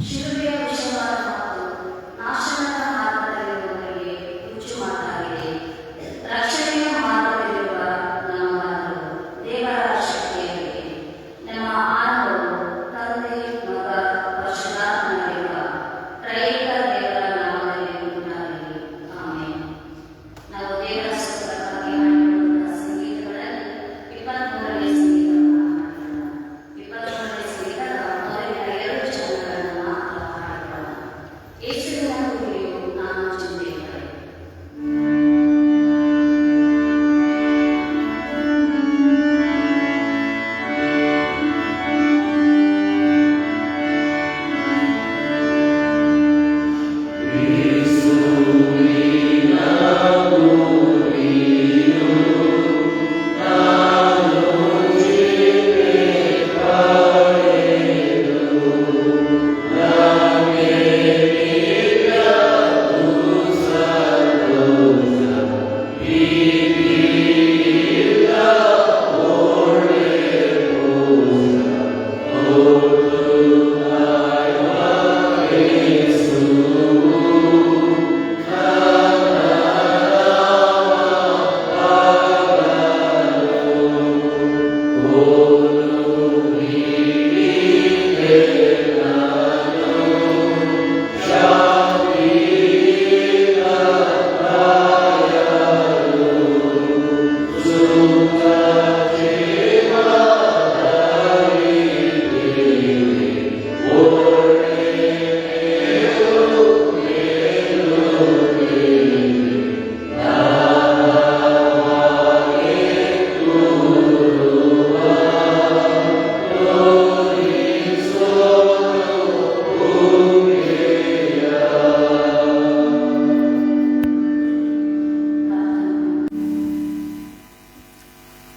ಶಿಲುಬೆಯ ವಿಷವಾದ ಮಾತು ನಾಶನದ ಮಾರ್ಗದಲ್ಲಿರುವವರಿಗೆ ಹುಚ್ಚುಮಾತಾಗಿದೆ. ರಕ್ಷಣೆಯ ಮಾರ್ಗದಲ್ಲಿರುವ ನಮ್ಮ ಮಾತು ದೇವರ ಶಕ್ತಿಯಾಗಿದೆ. ನಮ್ಮ ಆನಂದವು ತಂದೆ, ಮಗ, ಪರಿಶುದ್ಧಾತ್ಮನಿರುವ ತ್ರೈಕ ದೇವರ ನಾಮದಲ್ಲಿ ಉಂಟಾಗಲಿ. ಆಮೆನ್. ನಾವು ದೇವರ ಸ್ತೋತ್ರಕ್ಕಾಗಿ ಹಾಡಿಕೊಳ್ಳುವ ಸಂಗೀತಗಳಲ್ಲಿ 23ನೇ ಸಂಗೀತ 23ನೇ ಸಂಗೀತದ ಮೊದಲಿನ 2 ಚರಣಗಳನ್ನು ಮಾತ್ರ ಹಾಡಿಕೊಳ್ಳೋಣ. ಯೇಸುವಿನ ಕುರಿತು ನಾನು ಚಿಂತಿಸುತ್ತೇನೆ.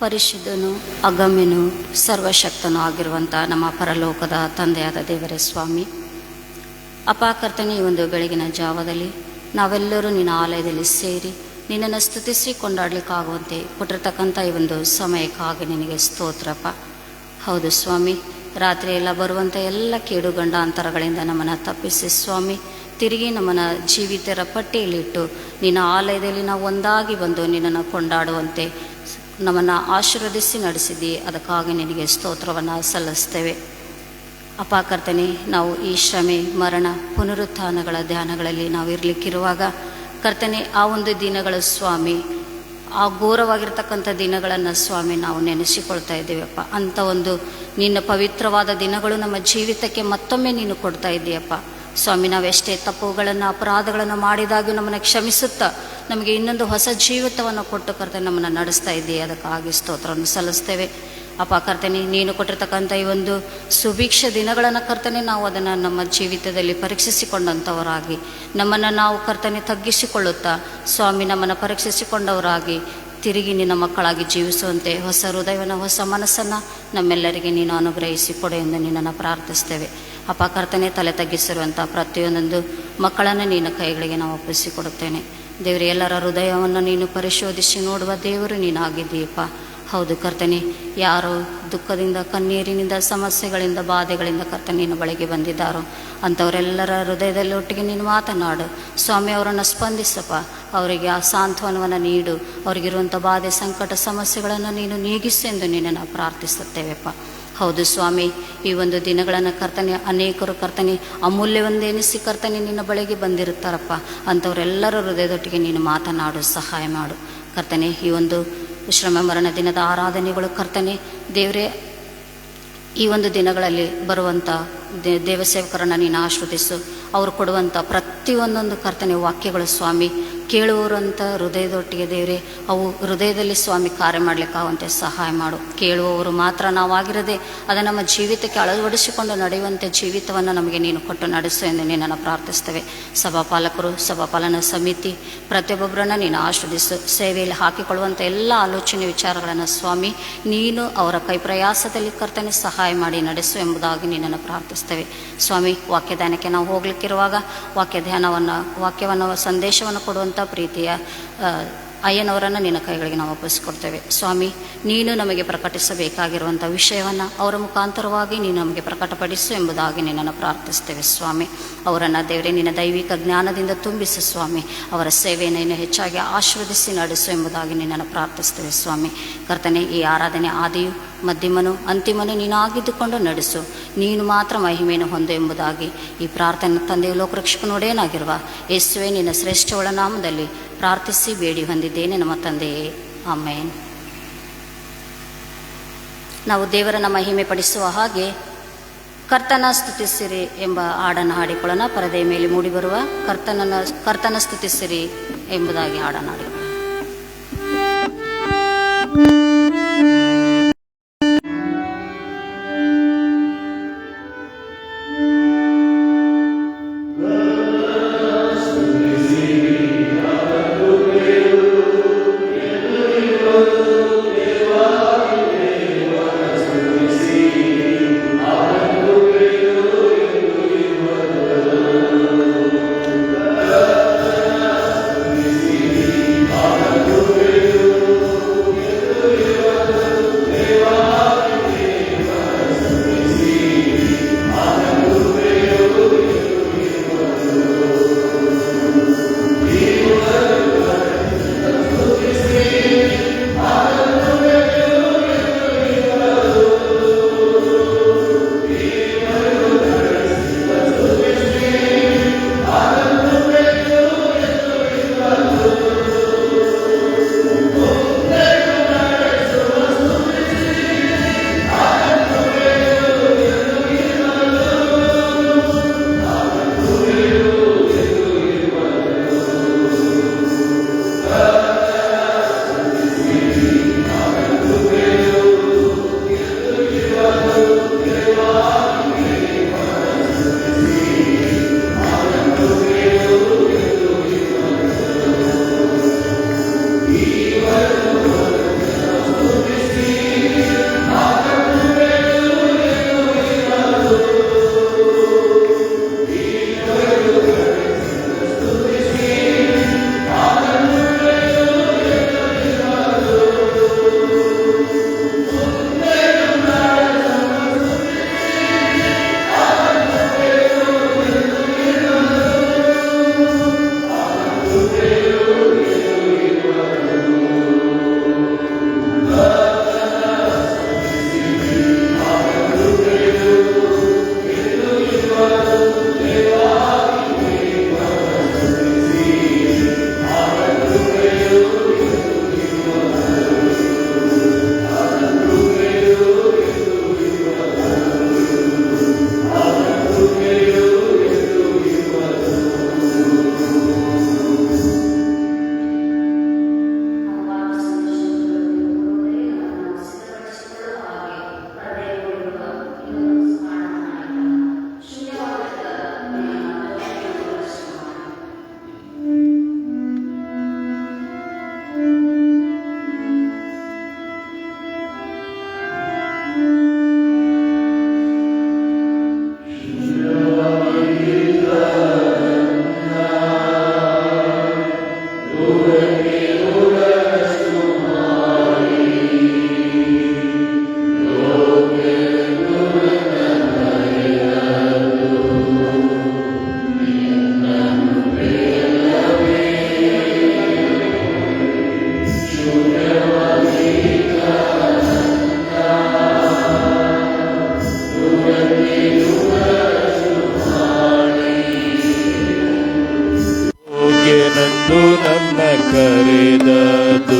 ಪರಿಶುದ್ಧನು, ಅಗಮ್ಯನು, ಸರ್ವಶಕ್ತನೂ ಆಗಿರುವಂಥ ನಮ್ಮ ಪರಲೋಕದ ತಂದೆಯಾದ ದೇವರೇ ಸ್ವಾಮಿ, ಅಪಾಕರ್ತನೆ ಈ ಒಂದು ಬೆಳಗಿನ ಜಾವದಲ್ಲಿ ನಾವೆಲ್ಲರೂ ನಿನ್ನ ಆಲಯದಲ್ಲಿ ಸೇರಿ ನಿನ್ನನ್ನು ಸ್ತುತಿಸಿ ಕೊಂಡಾಡಲಿಕ್ಕಾಗುವಂತೆ ಕೊಟ್ಟಿರ್ತಕ್ಕಂಥ ಈ ಒಂದು ಸಮಯಕ್ಕಾಗಿ ನಿನಗೆ ಸ್ತೋತ್ರಪ್ಪ. ಹೌದು ಸ್ವಾಮಿ, ರಾತ್ರಿ ಎಲ್ಲ ಬರುವಂಥ ಎಲ್ಲ ಕೇಡು ಗಂಡಾಂತರಗಳಿಂದ ನಮ್ಮನ್ನು ತಪ್ಪಿಸಿ ಸ್ವಾಮಿ, ತಿರುಗಿ ನಮ್ಮನ್ನು ಜೀವಿತರ ಪಟ್ಟಿಯಲ್ಲಿಟ್ಟು ನಿನ್ನ ಆಲಯದಲ್ಲಿ ನಾವು ಒಂದಾಗಿ ಬಂದು ನಿನ್ನನ್ನು ಕೊಂಡಾಡುವಂತೆ ನಮ್ಮನ್ನು ಆಶೀರ್ವದಿಸಿ ನಡೆಸಿದ್ದಿ. ಅದಕ್ಕಾಗಿ ನಿನಗೆ ಸ್ತೋತ್ರವನ್ನು ಸಲ್ಲಿಸ್ತೇವೆ. ಅಪಾಕರ್ತನೆ, ನಾವು ಈ ಶ್ರಮೆ, ಮರಣ, ಪುನರುತ್ಥಾನಗಳ ಧ್ಯಾನಗಳಲ್ಲಿ ನಾವು ಇರಲಿಕ್ಕಿರುವಾಗ ಕರ್ತನೆ, ಆ ಒಂದು ದಿನಗಳ ಸ್ವಾಮಿ, ಆ ಘೋರವಾಗಿರ್ತಕ್ಕಂಥ ದಿನಗಳನ್ನು ಸ್ವಾಮಿ ನಾವು ನೆನೆಸಿಕೊಳ್ತಾ ಇದ್ದೀವಪ್ಪ. ಅಂಥ ಒಂದು ನಿನ್ನ ಪವಿತ್ರವಾದ ದಿನಗಳು ನಮ್ಮ ಜೀವಿತಕ್ಕೆ ಮತ್ತೊಮ್ಮೆ ನೀನು ಕೊಡ್ತಾ ಇದ್ದೀಯಪ್ಪ ಸ್ವಾಮಿ. ನಾವೆಷ್ಟೇ ತಪ್ಪುಗಳನ್ನು, ಅಪರಾಧಗಳನ್ನು ಮಾಡಿದಾಗೂ ನಮ್ಮನ್ನು ಕ್ಷಮಿಸುತ್ತಾ ನಮಗೆ ಇನ್ನೊಂದು ಹೊಸ ಜೀವಿತವನ್ನು ಕೊಟ್ಟು ಕರ್ತನೆ ನಮ್ಮನ್ನು ನಡೆಸ್ತಾ ಇದ್ದೀಯ. ಅದಕ್ಕಾಗಿ ಸ್ತೋತ್ರವನ್ನು ಸಲ್ಲಿಸ್ತೇವೆ ಅಪ್ಪ. ಕರ್ತನೆ, ನೀನು ಕೊಟ್ಟಿರ್ತಕ್ಕಂಥ ಈ ಒಂದು ಸುಭಿಕ್ಷ ದಿನಗಳನ್ನು ಕರ್ತನೆ ನಾವು ಅದನ್ನು ನಮ್ಮ ಜೀವಿತದಲ್ಲಿ ಪರೀಕ್ಷಿಸಿಕೊಂಡಂಥವರಾಗಿ ನಮ್ಮನ್ನು ನಾವು ಕರ್ತನೆ ತಗ್ಗಿಸಿಕೊಳ್ಳುತ್ತಾ ಸ್ವಾಮಿ, ನಮ್ಮನ್ನು ಪರೀಕ್ಷಿಸಿಕೊಂಡವರಾಗಿ ತಿರುಗಿ ನಿನ್ನ ಮಕ್ಕಳಾಗಿ ಜೀವಿಸುವಂತೆ ಹೊಸ ಹೃದಯವನ್ನು, ಹೊಸ ಮನಸ್ಸನ್ನು ನಮ್ಮೆಲ್ಲರಿಗೆ ನೀನು ಅನುಗ್ರಹಿಸಿ ಕೊಡು ಎಂದು ನಿನ್ನನ್ನು ಪ್ರಾರ್ಥಿಸ್ತೇವೆ ಅಪ್ಪ. ಕರ್ತನೆ, ತಲೆ ತಗ್ಗಿಸಿರುವಂಥ ಪ್ರತಿಯೊಂದೊಂದು ಮಕ್ಕಳನ್ನು ನಿನ್ನ ಕೈಗಳಿಗೆ ನಾವು ಒಪ್ಪಿಸಿಕೊಡುತ್ತೇನೆ ದೇವರೇ. ಎಲ್ಲರ ಹೃದಯವನ್ನು ನೀನು ಪರಿಶೋಧಿಸಿ ನೋಡುವ ದೇವರು ನೀನಾಗಿದ್ದೀಯಪ್ಪ. ಹೌದು ಕರ್ತನೆ, ಯಾರು ದುಃಖದಿಂದ, ಕಣ್ಣೀರಿನಿಂದ, ಸಮಸ್ಯೆಗಳಿಂದ, ಬಾಧೆಗಳಿಂದ ಕರ್ತನೆ ನಿನ್ನ ಬಳಿಗೆ ಬಂದಿದ್ದಾರೋ ಅಂಥವರೆಲ್ಲರ ಹೃದಯದಲ್ಲಿ ಒಟ್ಟಿಗೆ ನೀನು ಮಾತನಾಡು ಸ್ವಾಮಿ. ಅವರನ್ನು ಸ್ಪಂದಿಸಪ್ಪ, ಅವರಿಗೆ ಆ ಸಾಂತ್ವನವನ್ನು ನೀಡು. ಅವರಿಗಿರುವಂಥ ಬಾಧೆ, ಸಂಕಟ, ಸಮಸ್ಯೆಗಳನ್ನು ನೀನು ನೀಗಿಸೆಂದು ನಿನ್ನನ್ನು ಪ್ರಾರ್ಥಿಸುತ್ತೇವೆಪ್ಪ. ಹೌದು ಸ್ವಾಮಿ, ಈ ಒಂದು ದಿನಗಳನ್ನು ಕರ್ತನೆ ಅನೇಕರು ಕರ್ತನೆ ಅಮೂಲ್ಯವೊಂದೆನಿಸಿ ಕರ್ತನೆ ನಿನ್ನ ಬಳಿಗೆ ಬಂದಿರುತ್ತಾರಪ್ಪ. ಅಂಥವರೆಲ್ಲರ ಹೃದಯದೊಟ್ಟಿಗೆ ನೀನು ಮಾತನಾಡು, ಸಹಾಯ ಮಾಡು ಕರ್ತನೆ. ಈ ಒಂದು ಶ್ರಮ ಮರಣ ದಿನದ ಆರಾಧನೆಗಳು ಕರ್ತನೆ ದೇವರೇ, ಈ ಒಂದು ದಿನಗಳಲ್ಲಿ ಬರುವಂಥ ದೇವಸೇವಕರನ್ನು ನೀನು ಆಶ್ರದಿಸು. ಅವರು ಕೊಡುವಂಥ ಪ್ರತಿಯೊಂದೊಂದು ಕರ್ತನೆ ವಾಕ್ಯಗಳು ಸ್ವಾಮಿ ಕೇಳುವವರಂಥ ಹೃದಯದೊಟ್ಟಿಗೆ ದೇವರೇ ಅವು ಹೃದಯದಲ್ಲಿ ಸ್ವಾಮಿ ಕಾರ್ಯ ಮಾಡಲಿಕ್ಕಾಗುವಂತೆ ಸಹಾಯ ಮಾಡು. ಕೇಳುವವರು ಮಾತ್ರ ನಾವಾಗಿರದೆ ಅದನ್ನು ನಮ್ಮ ಜೀವಿತಕ್ಕೆ ಅಳವಡಿಸಿಕೊಂಡು ನಡೆಯುವಂತೆ ಜೀವಿತವನ್ನು ನಮಗೆ ನೀನು ಕೊಟ್ಟು ನಡೆಸು ಎಂದು ನಿನ್ನನ್ನು ಪ್ರಾರ್ಥಿಸ್ತೇವೆ. ಸಭಾಪಾಲಕರು, ಸಭಾಪಾಲನಾ ಸಮಿತಿ ಪ್ರತಿಯೊಬ್ಬೊಬ್ಬರನ್ನು ನೀನು ಆಶ್ರದಿಸು. ಸೇವೆಯಲ್ಲಿ ಹಾಕಿಕೊಳ್ಳುವಂಥ ಎಲ್ಲ ಆಲೋಚನೆ ವಿಚಾರಗಳನ್ನು ಸ್ವಾಮಿ ನೀನು ಅವರ ಕೈ ಪ್ರಯಾಸದಲ್ಲಿ ಕರ್ತನೆ ಸಹಾಯ ಮಾಡಿ ನಡೆಸು ಎಂಬುದಾಗಿ ನಿನ್ನನ್ನು ಪ್ರಾರ್ಥಿಸ್ತೇವೆ ಸ್ವಾಮಿ. ವಾಕ್ಯದಾನಕ್ಕೆ ನಾವು ಹೋಗ್ಲಿಕ್ಕಿರುವಾಗ ವಾಕ್ಯವನ್ನು ಸಂದೇಶವನ್ನು ಕೊಡುವಂಥ ಪ್ರೀತಿಯ ಅಯ್ಯನವರನ್ನು ನಿನ್ನ ಕೈಗಳಿಗೆ ನಾವು ಒಪ್ಪಿಸ್ಕೊಡ್ತೇವೆ. ಸ್ವಾಮಿ, ನೀನು ನಮಗೆ ಪ್ರಕಟಿಸಬೇಕಾಗಿರುವಂಥ ವಿಷಯವನ್ನು ಅವರ ಮುಖಾಂತರವಾಗಿ ನೀನು ನಮಗೆ ಪ್ರಕಟಪಡಿಸು ಎಂಬುದಾಗಿ ನಿನ್ನನ್ನು ಪ್ರಾರ್ಥಿಸ್ತೇವೆ. ಸ್ವಾಮಿ, ಅವರನ್ನು ದೇವರೇ ನಿನ್ನ ದೈವಿಕ ಜ್ಞಾನದಿಂದ ತುಂಬಿಸು ಸ್ವಾಮಿ. ಅವರ ಸೇವೆಯನ್ನು ಇನ್ನೂ ಹೆಚ್ಚಾಗಿ ಆಶೀರ್ವದಿಸಿ ನಡೆಸು ಎಂಬುದಾಗಿ ನಿನ್ನನ್ನು ಪ್ರಾರ್ಥಿಸ್ತೇವೆ. ಸ್ವಾಮಿ ಕರ್ತನೆ, ಈ ಆರಾಧನೆ ಆದಿಯು ಮಧ್ಯಮನು ಅಂತಿಮನು ನೀನಾಗಿದ್ದುಕೊಂಡು ನಡೆಸು. ನೀನು ಮಾತ್ರ ಮಹಿಮೆಯನ್ನು ಹೊಂದು ಎಂಬುದಾಗಿ ಈ ಪ್ರಾರ್ಥನೆ ತಂದೆಯು ಲೋಕರಕ್ಷಕನೊಡೆಯನಾಗಿರುವ ಯೇಸುವೆ ನಿನ್ನ ಶ್ರೇಷ್ಠ ನಾಮದಲ್ಲಿ ಪ್ರಾರ್ಥಿಸಿ ಬೇಡಿ ಹೊಂದಿದ್ದೇನೆ ನಮ್ಮ ತಂದೆಯೇ, ಆಮೇನ್. ನಾವು ದೇವರನ್ನು ಮಹಿಮೆ ಪಡಿಸುವ ಹಾಗೆ ಕರ್ತನ ಸ್ತುತಿಸಿರಿ ಎಂಬ ಹಾಡನ್ನು ಹಾಡಿಕೊಳ್ಳೋಣ. ಪರದೆಯ ಮೇಲೆ ಮೂಡಿಬರುವ ಕರ್ತನ ಸ್ತುತಿಸಿರಿ ಎಂಬುದಾಗಿ ಹಾಡನ್ನು ಹಾಡಿಕೊಳ್ಳೋಣ. ಕರೆದದು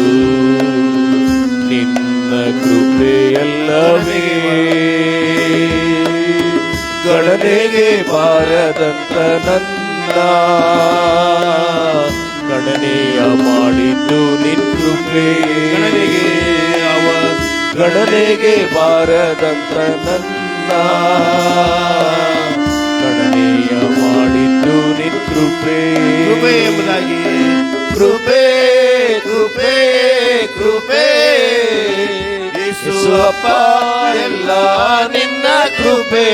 ನಿನ್ನ ಕೃಪೆಯಲ್ಲವೇ, ಗಣನೆಗೆ ಬಾರದಂತ ನನ್ನ ಗಣನೆಯ ಮಾಡಿದ್ದು ನಿನ್ ಕೃಪೆ, ಗಣನೆಗೆ ಬಾರದಂತ ನನ್ನ ಗಣನೆಯ ಮಾಡಿದ್ದು ನಿನ್ ಕೃಪೆ ಎಂಬುದಾಗಿ. ಕೃಪೆ ಕೃಪೆ ಕೃಪೆ ಯೇಸುವಪ್ಪ ಎಲ್ಲ ನಿನ್ನ ಕೃಪೆ,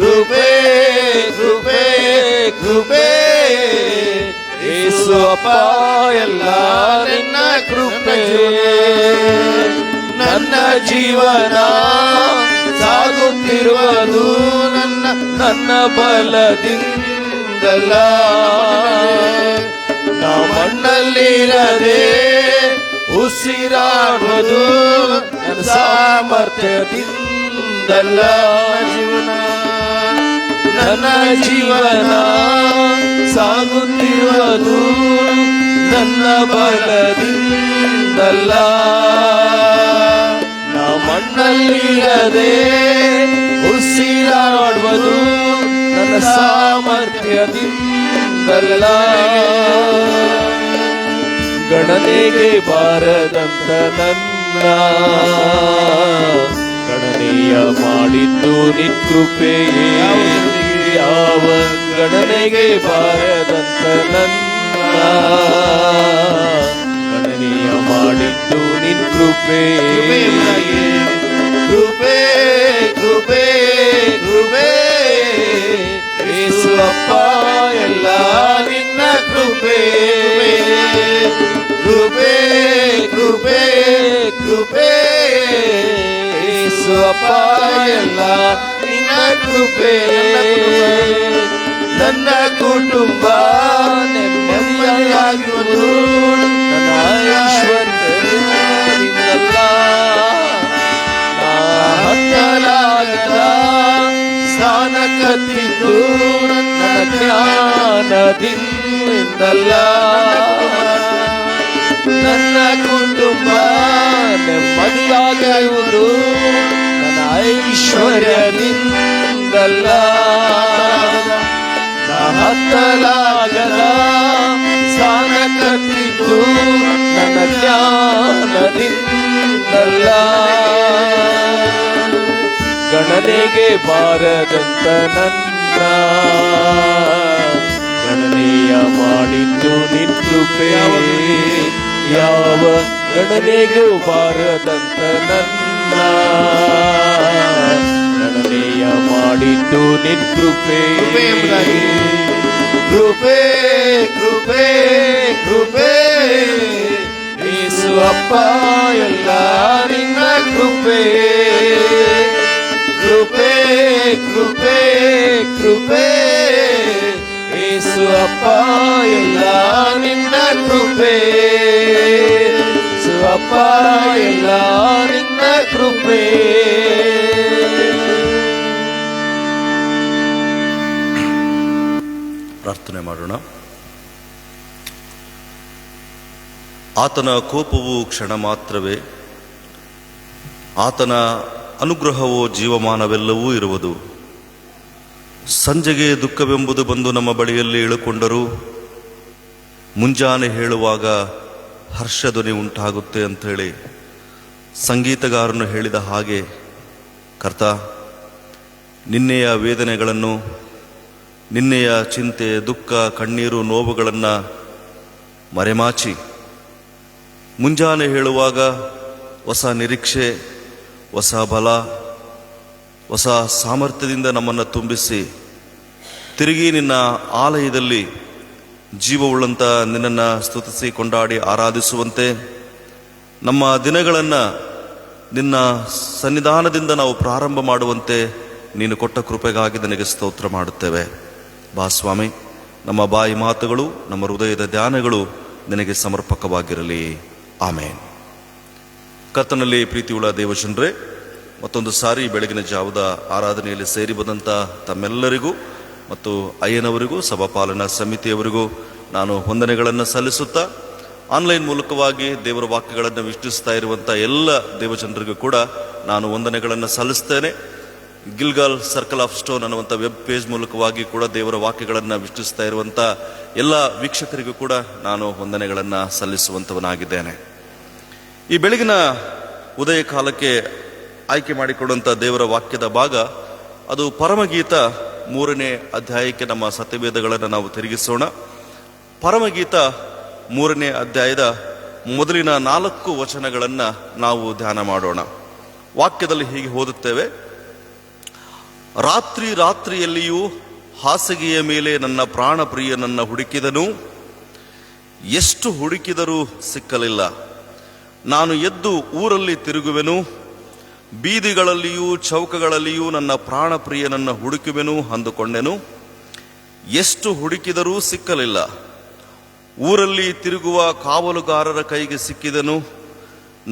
ಕೃಪೆ ಕೃಪೆ ಕೃಪೆ ಯೇಸುವಪ್ಪ ಅಪ್ಪ ಎಲ್ಲ ನಿನ್ನ ಕೃಪೆ. ನನ್ನ ಜೀವನ ಸಾಗುತ್ತಿರುವುದು ನನ್ನ ಬಲದಿಂದಲ್ಲ, ನಾ ಮಣ್ಣಲ್ಲಿರದೆ ಉಸಿರಾಡುವುದು ನನ್ನ ಸಾಮರ್ಥ್ಯದಿಂದಲ್ಲ. ನನ್ನ ಜೀವನ ಸಾಗುತ್ತಿರುವುದು ನನ್ನ ಬಲದಿಂದಲ್ಲ, ನಾ ಮಣ್ಣಲ್ಲಿರದೆ ಉಸಿರಾಡುವುದು ನನ್ನ ಸಾಮರ್ಥ್ಯದಿಂದಲ್ಲ. ಗಣನೆಗೆ ಬಾರದಂತ ನನ್ನ ಗಣನೆಯ ಮಾಡಿದ್ದು ನಿನ್ ಕೃಪೆಯೇ. ಯಾವ ಗಣನೆಗೆ ಬಾರದಂತ ನನ್ನ ಗಣನೆಯ ಮಾಡಿದ್ದು ನಿನ್ ಕೃಪೆಯೇ. ಕೃಪೆ ಕೃಪೆ ಕೃಪೆ ಯೇಸು ಅಪ್ಪ ಎಲ್ಲ ನಿನ್ನ ಕೃಪೆ. ಕೃಪೆ ಕೃಪೆ ಕೃಪೆ ಯೇಸು ಅಪ್ಪ ಎಲ್ಲ ನಿನ್ನ ಕೃಪೆ. ನನ್ನ ಕುಟುಂಬ ನೆಮ್ಮದಿಯಾಗಿರುವುದು ನನ್ನ ಐಶ್ವರ್ಯದಿಂದಲ್ಲ, ಹತ್ತಲಾಗದ ಸ್ಥಾನ ಕತ್ತಿದ್ದು ನನ್ನ ಜ್ಞಾನದಿಂದಲ್ಲ. ನನ್ನ ಕುಟುಂಬ ನೆಮ್ಮದಿಯಾಗಿರುವುದು ನನ್ನ ಐಶ್ವರ್ಯದಿಂದಲ್ಲ, ಹತ್ತಲಾಗದ ಸ್ಥಾನ ಕಟ್ಟಿದ್ದು ನನ್ನ ಜ್ಞಾನದಿಂದಲ್ಲ. ಗಣನೆಗೆ ಬಾರದಂತ ನನ್ನ ಗಣನೆಯ ಮಾಡಿದ್ದು ನಿನ್ ಕೃಪೆ. ಯಾವ ಗಣನೆಗೂ ಬಾರದಂತ ನನ್ನ ಗಣನೆಯ ಮಾಡಿದ್ದು ನಿನ್ ಕೃಪೆ. ಕೃಪೆ ಕೃಪೆ ಕೃಪೆ ಯೇಸು ಅಪ್ಪ ಎಲ್ಲ ನಿನ್ನ ಕೃಪೆ. ಕೃಪೆ ಕೃಪೆ ಕೃಪೆ ಯೇಸು ಅಪ್ಪ ಎಲ್ಲ ನಿನ್ನ ಕೃಪೆ. ಯೇಸು ಅಪ್ಪ ಎಲ್ಲ ನಿನ್ನ ಕೃಪೆ. ಪ್ರಾರ್ಥನೆ ಮಾಡೋಣ. ಆತನ ಕೋಪವು ಕ್ಷಣ ಮಾತ್ರವೇ, ಆತನ ಅನುಗ್ರಹವೋ ಜೀವಮಾನವೆಲ್ಲವೂ ಇರುವುದು. ಸಂಜೆಗೆ ದುಃಖವೆಂಬುದು ಬಂದು ನಮ್ಮ ಬಳಿಯಲ್ಲಿ ಇಳುಕೊಂಡರೂ ಮುಂಜಾನೆ ಹೇಳುವಾಗ ಹರ್ಷಧ್ವನಿ ಉಂಟಾಗುತ್ತೆ ಅಂಥೇಳಿ ಸಂಗೀತಗಾರನು ಹೇಳಿದ ಹಾಗೆ, ಕರ್ತ, ನಿನ್ನೆಯ ವೇದನೆಗಳನ್ನು, ನಿನ್ನೆಯ ಚಿಂತೆ, ದುಃಖ, ಕಣ್ಣೀರು, ನೋವುಗಳನ್ನು ಮರೆಮಾಚಿ ಮುಂಜಾನೆ ಹೇಳುವಾಗ ಹೊಸ ನಿರೀಕ್ಷೆ, ಹೊಸ ಬಲ, ಹೊಸ ಸಾಮರ್ಥ್ಯದಿಂದ ನಮ್ಮನ್ನು ತುಂಬಿಸಿ ತಿರುಗಿ ನಿನ್ನ ಆಲಯದಲ್ಲಿ ಜೀವವುಳ್ಳಂಥ ನಿನ್ನನ್ನು ಸ್ತುತಿಸಿ ಕೊಂಡಾಡಿ ಆರಾಧಿಸುವಂತೆ ನಮ್ಮ ದಿನಗಳನ್ನು ನಿನ್ನ ಸನ್ನಿಧಾನದಿಂದ ನಾವು ಪ್ರಾರಂಭ ಮಾಡುವಂತೆ ನೀನು ಕೊಟ್ಟ ಕೃಪೆಗಾಗಿ ನನಗೆ ಸ್ತೋತ್ರ ಮಾಡುತ್ತೇವೆ. ಬಾ ಸ್ವಾಮಿ, ನಮ್ಮ ಬಾಯಿ ಮಾತುಗಳು, ನಮ್ಮ ಹೃದಯದ ಧ್ಯಾನಗಳು ನಿನಗೆ ಸಮರ್ಪಕವಾಗಿರಲಿ. ಆಮೇನ್. ಕರ್ತನಲ್ಲಿ ಪ್ರೀತಿಯುಳ್ಳ ದೇವಜನರೇ, ಮತ್ತೊಂದು ಸಾರಿ ಬೆಳಗಿನ ಜಾವದ ಆರಾಧನೆಯಲ್ಲಿ ಸೇರಿ ಬಂದಂಥ ತಮ್ಮೆಲ್ಲರಿಗೂ ಮತ್ತು ಅಯ್ಯನವರಿಗೂ, ಸಭಾಪಾಲನಾ ಸಮಿತಿಯವರಿಗೂ ನಾನು ವಂದನೆಗಳನ್ನು ಸಲ್ಲಿಸುತ್ತಾ, ಆನ್ಲೈನ್ ಮೂಲಕವಾಗಿ ದೇವರ ವಾಕ್ಯಗಳನ್ನು ವೀಕ್ಷಿಸ್ತಾ ಇರುವಂಥ ಎಲ್ಲ ದೇವಜನರಿಗೂ ಕೂಡ ನಾನು ವಂದನೆಗಳನ್ನು ಸಲ್ಲಿಸ್ತೇನೆ. ಗಿಲ್ಗಾಲ್ ಸರ್ಕಲ್ ಆಫ್ ಸ್ಟೋನ್ ಅನ್ನುವಂಥ ವೆಬ್ ಪೇಜ್ ಮೂಲಕವಾಗಿ ಕೂಡ ದೇವರ ವಾಕ್ಯಗಳನ್ನು ವೀಕ್ಷಿಸ್ತಾ ಇರುವಂಥ ಎಲ್ಲ ವೀಕ್ಷಕರಿಗೂ ಕೂಡ ನಾನು ವಂದನೆಗಳನ್ನು ಸಲ್ಲಿಸುವಂಥವನಾಗಿದ್ದೇನೆ. ಈ ಬೆಳಗಿನ ಉದಯ ಕಾಲಕ್ಕೆ ಆಯ್ಕೆ ಮಾಡಿಕೊಡುವಂಥ ದೇವರ ವಾಕ್ಯದ ಭಾಗ ಅದು ಪರಮಗೀತ 3ನೇ ಅಧ್ಯಾಯಕ್ಕೆ ನಮ್ಮ ಸತ್ಯವೇದಗಳನ್ನು ನಾವು ತಿರುಗಿಸೋಣ. ಪರಮಗೀತ 3ನೇ ಅಧ್ಯಾಯದ ಮೊದಲಿನ 4 ವಚನಗಳನ್ನು ನಾವು ಧ್ಯಾನ ಮಾಡೋಣ. ವಾಕ್ಯದಲ್ಲಿ ಹೀಗೆ ಓದುತ್ತೇವೆ: ರಾತ್ರಿ ರಾತ್ರಿಯಲ್ಲಿಯೂ ಹಾಸಿಗೆಯ ಮೇಲೆ ನನ್ನ ಪ್ರಾಣ ಪ್ರಿಯನನ್ನು ಹುಡುಕಿದನು, ಎಷ್ಟು ಹುಡುಕಿದರೂ ಸಿಕ್ಕಲಿಲ್ಲ. ನಾನು ಎದ್ದು ಊರಲ್ಲಿ ತಿರುಗುವೆನು, ಬೀದಿಗಳಲ್ಲಿಯೂ ಚೌಕಗಳಲ್ಲಿಯೂ ನನ್ನ ಪ್ರಾಣಪ್ರಿಯನನ್ನು ಹುಡುಕುವೆನು ಅಂದುಕೊಂಡೆನು. ಎಷ್ಟು ಹುಡುಕಿದರೂ ಸಿಕ್ಕಲಿಲ್ಲ. ಊರಲ್ಲಿ ತಿರುಗುವ ಕಾವಲುಗಾರರ ಕೈಗೆ ಸಿಕ್ಕಿದನು.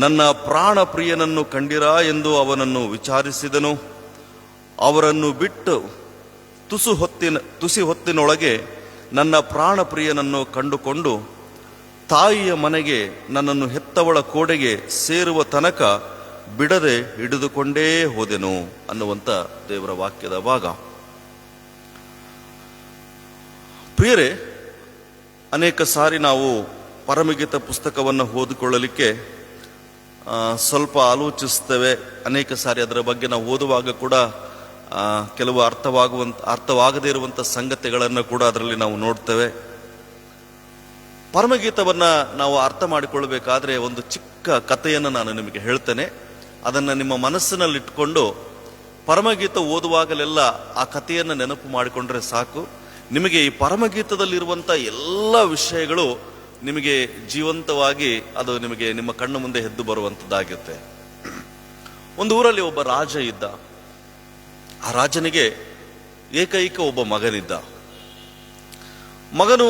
ನನ್ನ ಪ್ರಾಣಪ್ರಿಯನನ್ನು ಕಂಡಿರಾ ಎಂದು ಅವನನ್ನು ವಿಚಾರಿಸಿದನು. ಅವರನ್ನು ಬಿಟ್ಟು ತುಸಿ ಹೊತ್ತಿನೊಳಗೆ ನನ್ನ ಪ್ರಾಣಪ್ರಿಯನನ್ನು ಕಂಡುಕೊಂಡು ತಾಯಿಯ ಮನೆಗೆ ನನ್ನನ್ನು ಹೆತ್ತವಳ ಕೋಡೆಗೆ ಸೇರುವ ತನಕ ಬಿಡದೆ ಹಿಡಿದುಕೊಂಡೇ ಹೋದೆನು ಅನ್ನುವಂಥ ದೇವರ ವಾಕ್ಯದ ಭಾಗ. ಪ್ರಿಯರೇ, ಅನೇಕ ಸಾರಿ ನಾವು ಪರಮಗೀತ ಪುಸ್ತಕವನ್ನು ಓದಿಕೊಳ್ಳಲಿಕ್ಕೆ ಸ್ವಲ್ಪ ಆಲೋಚಿಸ್ತೇವೆ. ಅನೇಕ ಸಾರಿ ಅದರ ಬಗ್ಗೆ ನಾವು ಓದುವಾಗ ಕೂಡ ಕೆಲವು ಅರ್ಥವಾಗದೇ ಇರುವಂಥ ಸಂಗತಿಗಳನ್ನು ಕೂಡ ಅದರಲ್ಲಿ ನಾವು ನೋಡ್ತೇವೆ. ಪರಮಗೀತವನ್ನು ನಾವು ಅರ್ಥ ಮಾಡಿಕೊಳ್ಬೇಕಾದ್ರೆ ಒಂದು ಚಿಕ್ಕ ಕಥೆಯನ್ನು ನಾನು ನಿಮಗೆ ಹೇಳ್ತೇನೆ. ಅದನ್ನು ನಿಮ್ಮ ಮನಸ್ಸಿನಲ್ಲಿಟ್ಕೊಂಡು ಪರಮಗೀತ ಓದುವಾಗಲೆಲ್ಲ ಆ ಕಥೆಯನ್ನು ನೆನಪು ಮಾಡಿಕೊಂಡ್ರೆ ಸಾಕು. ನಿಮಗೆ ಈ ಪರಮಗೀತದಲ್ಲಿರುವಂಥ ಎಲ್ಲ ವಿಷಯಗಳು ನಿಮಗೆ ಜೀವಂತವಾಗಿ ಅದು ನಿಮಗೆ ನಿಮ್ಮ ಕಣ್ಣು ಮುಂದೆ ಎದ್ದು ಬರುವಂಥದ್ದಾಗಿರುತ್ತೆ. ಒಂದು ಊರಲ್ಲಿ ಒಬ್ಬ ರಾಜ ಇದ್ದ. ಆ ರಾಜನಿಗೆ ಏಕೈಕ ಒಬ್ಬ ಮಗನಿದ್ದ. ಮಗನು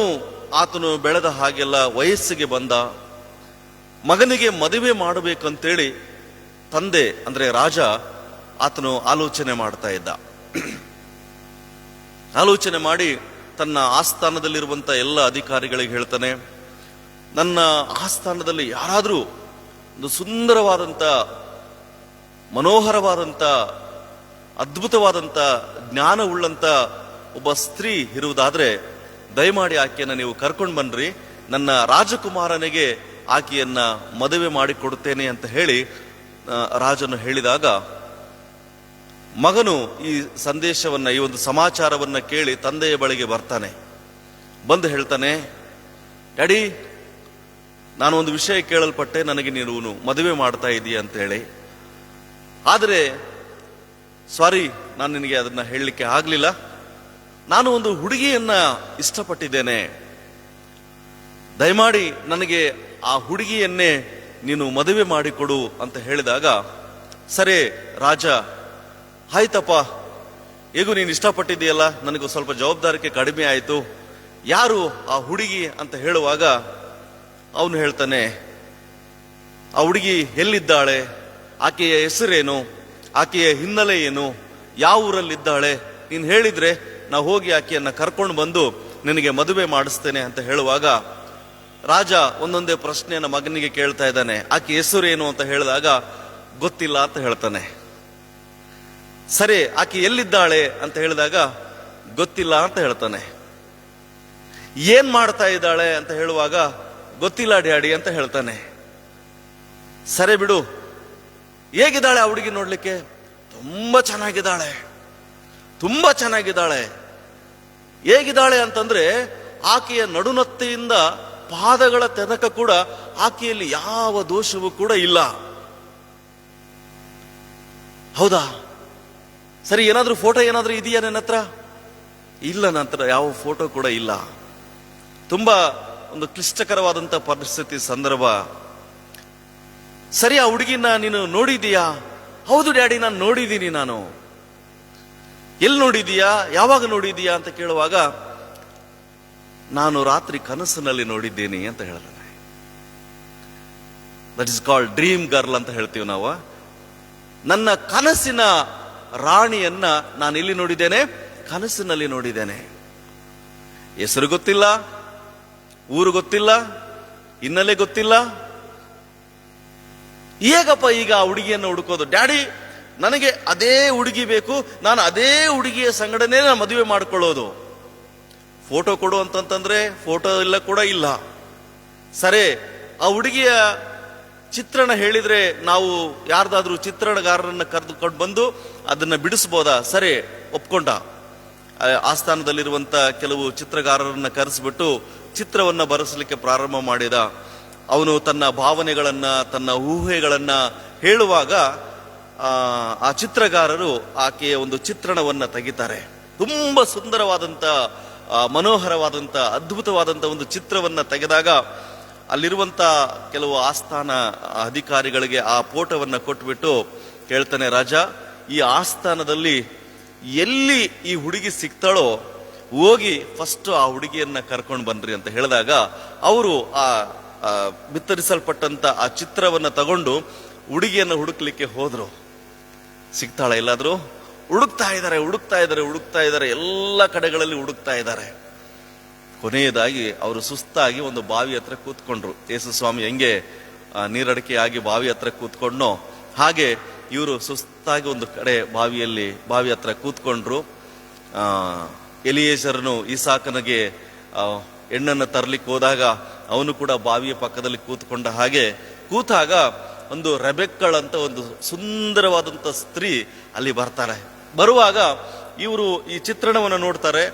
ಆತನು ಬೆಳೆದ ಹಾಗೆಲ್ಲ ವಯಸ್ಸಿಗೆ ಬಂದ. ಮಗನಿಗೆ ಮದುವೆ ಮಾಡಬೇಕಂತೇಳಿ ತಂದೆ ಅಂದ್ರೆ ರಾಜ ಆತನು ಆಲೋಚನೆ ಮಾಡ್ತಾ ಇದ್ದ. ಆಲೋಚನೆ ಮಾಡಿ ತನ್ನ ಆಸ್ಥಾನದಲ್ಲಿರುವಂಥ ಎಲ್ಲ ಅಧಿಕಾರಿಗಳಿಗೆ ಹೇಳ್ತಾನೆ, ನನ್ನ ಆಸ್ಥಾನದಲ್ಲಿ ಯಾರಾದರೂ ಒಂದು ಸುಂದರವಾದಂಥ ಮನೋಹರವಾದಂಥ ಅದ್ಭುತವಾದಂಥ ಜ್ಞಾನವುಳ್ಳಂಥ ಒಬ್ಬ ಸ್ತ್ರೀ ಇರುವುದಾದ್ರೆ ದಯಮಾಡಿ ಆಕೆಯನ್ನು ನೀವು ಕರ್ಕೊಂಡು ಬನ್ರಿ, ನನ್ನ ರಾಜಕುಮಾರನಿಗೆ ಆಕೆಯನ್ನ ಮದುವೆ ಮಾಡಿಕೊಡುತ್ತೇನೆ ಅಂತ ಹೇಳಿ ರಾಜನು ಹೇಳಿದಾಗ ಮಗನು ಈ ಸಂದೇಶವನ್ನ, ಈ ಒಂದು ಸಮಾಚಾರವನ್ನ ಕೇಳಿ ತಂದೆಯ ಬಳಿಗೆ ಬರ್ತಾನೆ. ಬಂದು ಹೇಳ್ತಾನೆ, ಡ್ಯಾಡಿ, ನಾನು ಒಂದು ವಿಷಯ ಕೇಳಲ್ಪಟ್ಟೆ, ನನಗೆ ನೀನು ಮದುವೆ ಮಾಡ್ತಾ ಇದೀಯ ಅಂತ ಹೇಳಿ. ಆದರೆ ಸಾರಿ, ನಾನು ನಿನಗೆ ಅದನ್ನ ಹೇಳಲಿಕ್ಕೆ ಆಗ್ಲಿಲ್ಲ. ನಾನು ಒಂದು ಹುಡುಗಿಯನ್ನ ಇಷ್ಟಪಟ್ಟಿದ್ದೇನೆ, ದಯಮಾಡಿ ನನಗೆ ಆ ಹುಡುಗಿಯನ್ನೇ ನೀನು ಮದುವೆ ಮಾಡಿಕೊಡು ಅಂತ ಹೇಳಿದಾಗ, ಸರಿ ರಾಜ, ಆಯ್ತಪ್ಪ, ಹೇಗೂ ನೀನು ಇಷ್ಟಪಟ್ಟಿದ್ದೀಯಲ್ಲ, ನನಗೂ ಸ್ವಲ್ಪ ಜವಾಬ್ದಾರಿಕೆ ಕಡಿಮೆ ಆಯಿತು, ಯಾರು ಆ ಹುಡುಗಿ ಅಂತ ಹೇಳುವಾಗ ಅವನು ಹೇಳ್ತಾನೆ, ಆ ಹುಡುಗಿ ಎಲ್ಲಿದ್ದಾಳೆ, ಆಕೆಯ ಹೆಸರೇನು, ಆಕೆಯ ಹಿನ್ನೆಲೆ ಏನು, ಯಾವ ಊರಲ್ಲಿದ್ದಾಳೆ, ನೀನು ಹೇಳಿದ್ರೆ ನಾವು ಹೋಗಿ ಆಕೆಯನ್ನ ಕರ್ಕೊಂಡು ಬಂದು ನಿನಗೆ ಮದುವೆ ಮಾಡಿಸ್ತೇನೆ ಅಂತ ಹೇಳುವಾಗ ರಾಜ ಒಂದೊಂದೇ ಪ್ರಶ್ನೆಯನ್ನ ಮಗನಿಗೆ ಕೇಳ್ತಾ ಇದ್ದಾನೆ. ಆಕೆ ಹೆಸರೇನು ಅಂತ ಹೇಳಿದಾಗ ಗೊತ್ತಿಲ್ಲ ಅಂತ ಹೇಳ್ತಾನೆ. ಸರಿ, ಆಕೆ ಎಲ್ಲಿದ್ದಾಳೆ ಅಂತ ಹೇಳಿದಾಗ ಗೊತ್ತಿಲ್ಲ ಅಂತ ಹೇಳ್ತಾನೆ. ಏನ್ ಮಾಡ್ತಾ ಇದ್ದಾಳೆ ಅಂತ ಹೇಳುವಾಗ ಗೊತ್ತಿಲ್ಲ ಡ್ಯಾಡಿ ಅಂತ ಹೇಳ್ತಾನೆ. ಸರಿ ಬಿಡು, ಹೇಗಿದ್ದಾಳೆ ಆ ಹುಡುಗಿ ನೋಡ್ಲಿಕ್ಕೆ? ತುಂಬಾ ಚೆನ್ನಾಗಿದ್ದಾಳೆ, ತುಂಬಾ ಚೆನ್ನಾಗಿದ್ದಾಳೆ. ಹೇಗಿದ್ದಾಳೆ ಅಂತಂದ್ರೆ ಆಕೆಯ ನಡುನತ್ತೆಯಿಂದ ಪಾದಗಳ ತನಕ ಕೂಡ ಆಕೆಯಲ್ಲಿ ಯಾವ ದೋಷವೂ ಕೂಡ ಇಲ್ಲ. ಹೌದಾ? ಸರಿ, ಏನಾದ್ರೂ ಫೋಟೋ ಏನಾದ್ರೂ ಇದೆಯಾ ನನ್ನ ಹತ್ರ? ಇಲ್ಲ, ನನ್ನ ಹತ್ರ ಯಾವ ಫೋಟೋ ಕೂಡ ಇಲ್ಲ. ತುಂಬಾ ಒಂದು ಕ್ಲಿಷ್ಟಕರವಾದಂತ ಪರಿಸ್ಥಿತಿ, ಸಂದರ್ಭ. ಸರಿ, ಆ ಹುಡುಗಿನ ನೀನು ನೋಡಿದೀಯಾ? ಹೌದು ಡ್ಯಾಡಿ, ನಾನು ನೋಡಿದ್ದೀನಿ. ನಾನು ಎಲ್ಲಿ ನೋಡಿದೀಯಾ, ಯಾವಾಗ ನೋಡಿದೀಯಾ ಅಂತ ಕೇಳುವಾಗ ನಾನು ರಾತ್ರಿ ಕನಸಿನಲ್ಲಿ ನೋಡಿದ್ದೇನೆ ಅಂತ ಹೇಳ್ತಾನೆ. That is called dream girl ಅಂತ ಹೇಳ್ತೀವಿ ನಾವು. ನನ್ನ ಕನಸಿನ ರಾಣಿಯನ್ನ ನಾನು ಇಲ್ಲಿ ನೋಡಿದ್ದೇನೆ, ಕನಸಿನಲ್ಲಿ ನೋಡಿದ್ದೇನೆ. ಹೆಸರು ಗೊತ್ತಿಲ್ಲ, ಊರು ಗೊತ್ತಿಲ್ಲ, ಹಿನ್ನೆಲೆ ಗೊತ್ತಿಲ್ಲ. ಹೇಗಪ್ಪ ಈಗ ಆ ಹುಡುಗಿಯನ್ನು ಹುಡುಕೋದು? ಡ್ಯಾಡಿ, ನನಗೆ ಅದೇ ಹುಡುಗಿ ಬೇಕು, ನಾನು ಅದೇ ಹುಡುಗಿಯ ಸಂಗಡನೆ ನಾನು ಮದುವೆ ಮಾಡಿಕೊಳ್ಳೋದು. ಫೋಟೋ ಕೊಡು ಅಂತಂತಂದ್ರೆ ಫೋಟೋ ಇಲ್ಲ ಕೂಡ ಇಲ್ಲ. ಸರಿ, ಆ ಹುಡುಗಿಯ ಚಿತ್ರಣ ಹೇಳಿದ್ರೆ ನಾವು ಯಾರ್ದಾದ್ರೂ ಚಿತ್ರಣಗಾರರನ್ನ ಕರೆದುಕೊಂಡು ಬಂದು ಅದನ್ನ ಬಿಡಿಸ್ಬೋದಾ? ಸರಿ, ಒಪ್ಕೊಂಡ. ಆಸ್ಥಾನದಲ್ಲಿರುವಂತ ಕೆಲವು ಚಿತ್ರಗಾರರನ್ನ ಕರೆಸ್ಬಿಟ್ಟು ಚಿತ್ರವನ್ನ ಬರೆಸಲಿಕ್ಕೆ ಪ್ರಾರಂಭ ಮಾಡಿದ. ಅವನು ತನ್ನ ಭಾವನೆಗಳನ್ನ, ತನ್ನ ಊಹೆಗಳನ್ನ ಹೇಳುವಾಗ ಆ ಚಿತ್ರಗಾರರು ಆಕೆಯ ಒಂದು ಚಿತ್ರಣವನ್ನ ತೆಗಿತಾರೆ. ತುಂಬಾ ಸುಂದರವಾದಂತ ಮನೋಹರವಾದಂಥ ಅದ್ಭುತವಾದಂಥ ಒಂದು ಚಿತ್ರವನ್ನು ತೆಗೆದಾಗ ಅಲ್ಲಿರುವಂಥ ಕೆಲವು ಆಸ್ಥಾನ ಅಧಿಕಾರಿಗಳಿಗೆ ಆ ಫೋಟೋವನ್ನು ಕೊಟ್ಬಿಟ್ಟು ಹೇಳ್ತಾನೆ, ರಾಜ, ಈ ಆಸ್ಥಾನದಲ್ಲಿ ಎಲ್ಲಿ ಈ ಹುಡುಗಿ ಸಿಗ್ತಾಳೋ ಹೋಗಿ ಫಸ್ಟ್ ಆ ಹುಡುಗಿಯನ್ನ ಕರ್ಕೊಂಡು ಬನ್ರಿ ಅಂತ ಹೇಳಿದಾಗ ಅವರು ಆ ಬಿತ್ತರಿಸಲ್ಪಟ್ಟಂತ ಆ ಚಿತ್ರವನ್ನ ತಗೊಂಡು ಹುಡುಗಿಯನ್ನ ಹುಡುಕ್ಲಿಕ್ಕೆ ಹೋದ್ರು. ಸಿಗ್ತಾಳ ಎಲ್ಲಾದ್ರೂ? ಹುಡುಕ್ತಾ ಇದ್ದಾರೆ, ಎಲ್ಲ ಕಡೆಗಳಲ್ಲಿ ಹುಡುಕ್ತಾ ಇದ್ದಾರೆ. ಕೊನೆಯದಾಗಿ ಅವರು ಸುಸ್ತಾಗಿ ಒಂದು ಬಾವಿ ಹತ್ರ ಕೂತ್ಕೊಂಡ್ರು. ಯೇಸು ಸ್ವಾಮಿ ಹೆಂಗೆ ನೀರಡಿಕೆ ಆಗಿ ಬಾವಿ ಹತ್ರ ಕೂತ್ಕೊಂಡ್ನೋ ಹಾಗೆ ಇವರು ಸುಸ್ತಾಗಿ ಒಂದು ಕಡೆ ಬಾವಿ ಹತ್ರ ಕೂತ್ಕೊಂಡ್ರು. ಎಲಿಯೇಸರನು ಈಸಾಕನಿಗೆ ಹೆಣ್ಣನ್ನು ತರ್ಲಿಕ್ಕೆ ಹೋದಾಗ ಅವನು ಕೂಡ ಬಾವಿಯ ಪಕ್ಕದಲ್ಲಿ ಕೂತ್ಕೊಂಡ ಹಾಗೆ ಕೂತಾಗ ಒಂದು ರೆಬೆಕ್ಕಳ್ ಅಂತ ಒಂದು ಸುಂದರವಾದಂತ ಸ್ತ್ರೀ ಅಲ್ಲಿ ಬರ್ತಾರೆ. ಬರುವಾಗ ಇವರು ಈ ಚಿತ್ರಣವನ್ನು ನೋಡ್ತಾರೆ,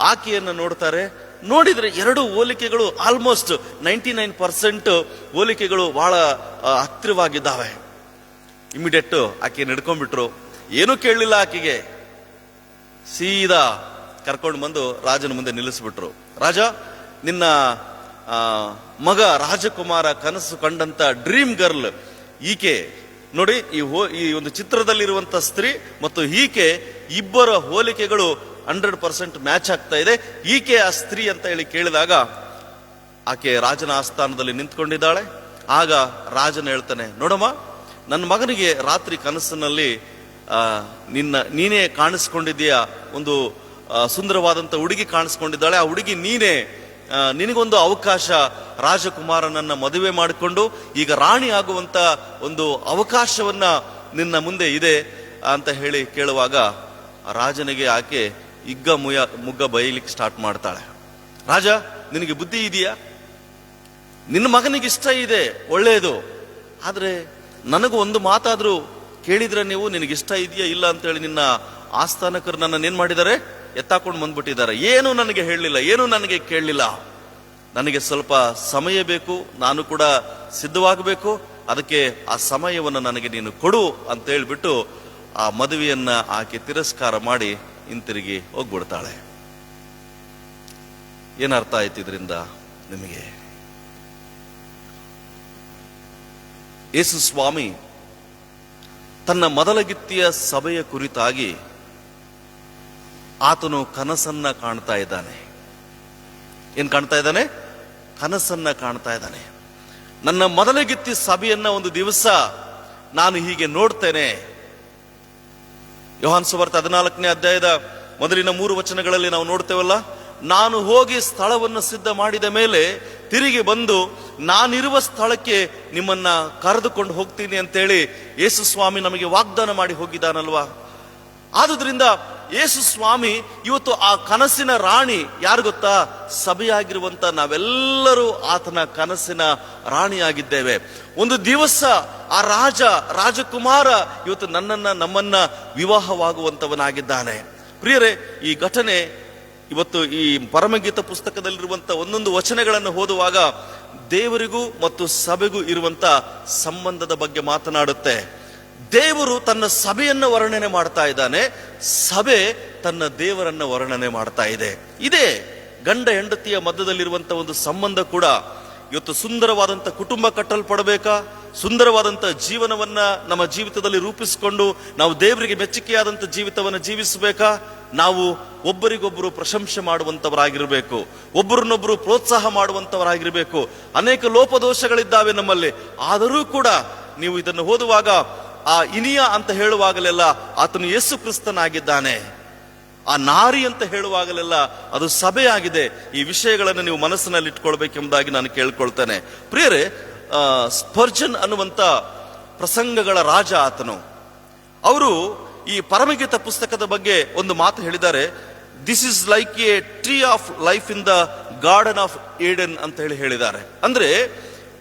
ಆಕೆಯನ್ನು ನೋಡ್ತಾರೆ. ನೋಡಿದ್ರೆ ಎರಡು ಹೋಲಿಕೆಗಳು ಆಲ್ಮೋಸ್ಟ್ 99% ಹೋಲಿಕೆಗಳು ಬಹಳ ಹತ್ತಿರವಾಗಿದ್ದಾವೆ. ಇಮಿಡಿಯೇಟ್ ಆಕೆ ನಡ್ಕೊಂಡ್ಬಿಟ್ರು. ಏನೂ ಕೇಳಲಿಲ್ಲ ಆಕೆಗೆ, ಸೀದಾ ಕರ್ಕೊಂಡು ಬಂದು ರಾಜನ ಮುಂದೆ ನಿಲ್ಲಿಸ್ಬಿಟ್ರು. ರಾಜ, ನಿನ್ನ ಮಗ ರಾಜಕುಮಾರ ಕನಸು ಕಂಡಂತ ಡ್ರೀಮ್ ಗರ್ಲ್ ಈಕೆ ನೋಡಿ. ಈ ಒಂದು ಚಿತ್ರದಲ್ಲಿರುವಂತ ಸ್ತ್ರೀ ಮತ್ತು ಈಕೆ ಇಬ್ಬರ ಹೋಲಿಕೆಗಳು 100% ಮ್ಯಾಚ್ ಆಗ್ತಾ ಇದೆ. ಈಕೆ ಆ ಸ್ತ್ರೀ ಅಂತ ಹೇಳಿ ಕೇಳಿದಾಗ ಆಕೆ ರಾಜನ ಆಸ್ಥಾನದಲ್ಲಿ ನಿಂತ್ಕೊಂಡಿದ್ದಾಳೆ. ಆಗ ರಾಜನ ಹೇಳ್ತಾನೆ, ನೋಡಮ್ಮ, ನನ್ನ ಮಗನಿಗೆ ರಾತ್ರಿ ಕನಸಿನಲ್ಲಿ ನೀನೇ ಕಾಣಿಸ್ಕೊಂಡಿದ್ದೀಯಾ, ಒಂದು ಸುಂದರವಾದಂತ ಹುಡುಗಿ ಕಾಣಿಸ್ಕೊಂಡಿದ್ದಾಳೆ, ಆ ಹುಡುಗಿ ನೀನೇ, ನಿನಗೊಂದು ಅವಕಾಶ, ರಾಜಕುಮಾರನನ್ನ ಮದುವೆ ಮಾಡಿಕೊಂಡು ಈಗ ರಾಣಿ ಆಗುವಂತ ಒಂದು ಅವಕಾಶವನ್ನ ನಿನ್ನ ಮುಂದೆ ಇದೆ ಅಂತ ಹೇಳಿ ಕೇಳುವಾಗ ರಾಜನಿಗೆ ಆಕೆ ಮುಗ್ಗ ಬೈಲಿಕ್ಕೆ ಸ್ಟಾರ್ಟ್ ಮಾಡ್ತಾಳೆ. ರಾಜ, ನಿನಗೆ ಬುದ್ಧಿ ಇದೆಯಾ? ನಿನ್ನ ಮಗನಿಗೆ ಇಷ್ಟ ಇದೆ, ಒಳ್ಳೆಯದು, ಆದ್ರೆ ನನಗೂ ಒಂದು ಮಾತಾದ್ರೂ ಕೇಳಿದ್ರೆ ನೀವು, ನಿನಗಿಷ್ಟ ಇದೆಯಾ ಇಲ್ಲ ಅಂತೇಳಿ ನಿನ್ನ ಆಸ್ಥಾನಕರು ನನ್ನನ್ನು ಏನ್ ಮಾಡಿದ್ದಾರೆ, ಎತ್ತಾಕೊಂಡು ಬಂದ್ಬಿಟ್ಟಿದ್ದಾರೆ. ಏನು ನನಗೆ ಹೇಳಲಿಲ್ಲ, ಏನು ನನಗೆ ಕೇಳಲಿಲ್ಲ. ನನಗೆ ಸ್ವಲ್ಪ ಸಮಯ ಬೇಕು, ನಾನು ಕೂಡ ಸಿದ್ಧವಾಗಬೇಕು, ಅದಕ್ಕೆ ಆ ಸಮಯವನ್ನು ನನಗೆ ನೀನು ಕೊಡು ಅಂತ ಹೇಳ್ಬಿಟ್ಟು ಆ ಮದುವೆಯನ್ನ ಆಕೆ ತಿರಸ್ಕಾರ ಮಾಡಿ ಹಿಂತಿರುಗಿ ಹೋಗ್ಬಿಡ್ತಾಳೆ. ಏನರ್ಥ ಆಯ್ತು ಇದರಿಂದ ನಿಮಗೆ? ಯೇಸು ಸ್ವಾಮಿ ತನ್ನ ಮೊದಲಗಿತ್ತಿಯ ಸಭೆಯ ಕುರಿತಾಗಿ ಆತನು ಕನಸನ್ನ ಕಾಣ್ತಾ ಇದ್ದಾನೆ. ಏನ್ ಕಾಣ್ತಾ ಇದ್ದಾನೆ? ಕನಸನ್ನ ಕಾಣ್ತಾ ಇದ್ದಾನೆ. ನನ್ನ ಮೊದಲಗಿತ್ತಿ ಸಭೆಯನ್ನ ಒಂದು ದಿವಸ ನಾನು ಹೀಗೆ ನೋಡ್ತೇನೆ. ಯೋಹಾನ್ ಸುವಾರ್ತೆ 14ನೇ ಅಧ್ಯಾಯದ ಮೊದಲಿನ 3 ವಚನಗಳಲ್ಲಿ ನಾವು ನೋಡ್ತೇವಲ್ಲ, ನಾನು ಹೋಗಿ ಸ್ಥಳವನ್ನು ಸಿದ್ಧ ಮಾಡಿದ ಮೇಲೆ ತಿರುಗಿ ಬಂದು ನಾನಿರುವ ಸ್ಥಳಕ್ಕೆ ನಿಮ್ಮನ್ನ ಕರೆದುಕೊಂಡು ಹೋಗ್ತೀನಿ ಅಂತೇಳಿ ಯೇಸು ಸ್ವಾಮಿ ನಮಗೆ ವಾಗ್ದಾನ ಮಾಡಿ ಹೋಗಿದ್ದಾನಲ್ವಾ. ಆದುದರಿಂದ ಯೇಸು ಸ್ವಾಮಿ ಇವತ್ತು ಆ ಕನಸಿನ ರಾಣಿ ಯಾರು ಗೊತ್ತಾ? ಸಭೆಯಾಗಿರುವಂತ ನಾವೆಲ್ಲರೂ ಆತನ ಕನಸಿನ ರಾಣಿಯಾಗಿದ್ದೇವೆ. ಒಂದು ದಿವಸ ಆ ರಾಜಕುಮಾರ ಇವತ್ತು ನಮ್ಮನ್ನ ವಿವಾಹವಾಗುವಂತವನಾಗಿದ್ದಾನೆ. ಪ್ರಿಯರೇ, ಈ ಘಟನೆ ಇವತ್ತು ಈ ಪರಮಗೀತ ಪುಸ್ತಕದಲ್ಲಿರುವಂತ ಒಂದೊಂದು ವಚನಗಳನ್ನು ಓದುವಾಗ ದೇವರಿಗೂ ಮತ್ತು ಸಭೆಗೂ ಇರುವಂತ ಸಂಬಂಧದ ಬಗ್ಗೆ ಮಾತನಾಡುತ್ತೆ. ದೇವರು ತನ್ನ ಸಭೆಯನ್ನು ವರ್ಣನೆ ಮಾಡ್ತಾ ಇದ್ದಾನೆ, ಸಭೆ ತನ್ನ ದೇವರನ್ನ ವರ್ಣನೆ ಮಾಡ್ತಾ ಇದೆ. ಇದೇ ಗಂಡ ಹೆಂಡತಿಯ ಮಧ್ಯದಲ್ಲಿರುವಂತ ಒಂದು ಸಂಬಂಧ ಕೂಡ ಇವತ್ತು ಸುಂದರವಾದಂತ ಕುಟುಂಬ ಕಟ್ಟಲ್ಪಡಬೇಕಾ, ಸುಂದರವಾದಂತ ಜೀವನವನ್ನ ನಮ್ಮ ಜೀವಿತದಲ್ಲಿ ರೂಪಿಸಿಕೊಂಡು ನಾವು ದೇವರಿಗೆ ಮೆಚ್ಚುಗೆಯಾದಂತ ಜೀವಿತವನ್ನು ಜೀವಿಸಬೇಕಾ? ನಾವು ಒಬ್ಬರಿಗೊಬ್ಬರು ಪ್ರಶಂಸೆ ಮಾಡುವಂತವರಾಗಿರ್ಬೇಕು, ಒಬ್ಬರನ್ನೊಬ್ಬರು ಪ್ರೋತ್ಸಾಹ ಮಾಡುವಂತವರಾಗಿರ್ಬೇಕು. ಅನೇಕ ಲೋಪದೋಷಗಳಿದ್ದಾವೆ ನಮ್ಮಲ್ಲಿ, ಆದರೂ ಕೂಡ ನೀವು ಇದನ್ನು ಓದುವಾಗ ಆ ಇನಿಯ ಅಂತ ಹೇಳುವಾಗಲೆಲ್ಲ ಆತನು ಯೇಸು ಕ್ರಿಸ್ತನಾಗಿದ್ದಾನೆ. ಆ ನಾರಿ ಅಂತ ಹೇಳುವಾಗಲೆಲ್ಲ ಅದು ಸಭೆಯಾಗಿದೆ. ಈ ವಿಷಯಗಳನ್ನು ನೀವು ಮನಸ್ಸಿನಲ್ಲಿ ಇಟ್ಕೊಳ್ಬೇಕೆಂಬುದಾಗಿ ನಾನು ಕೇಳ್ಕೊಳ್ತೇನೆ. ಪ್ರಿಯರೇ, ಸ್ಪರ್ಜನ್ ಅನ್ನುವಂತ ಪ್ರಸಂಗಗಳ ರಾಜ ಆತನು. ಅವರು ಈ ಪರಮಗೀತ ಪುಸ್ತಕದ ಬಗ್ಗೆ ಒಂದು ಮಾತು ಹೇಳಿದ್ದಾರೆ. This is like A tree of life in the garden of Aiden ಅಂತ ಹೇಳಿದ್ದಾರೆ. ಅಂದ್ರೆ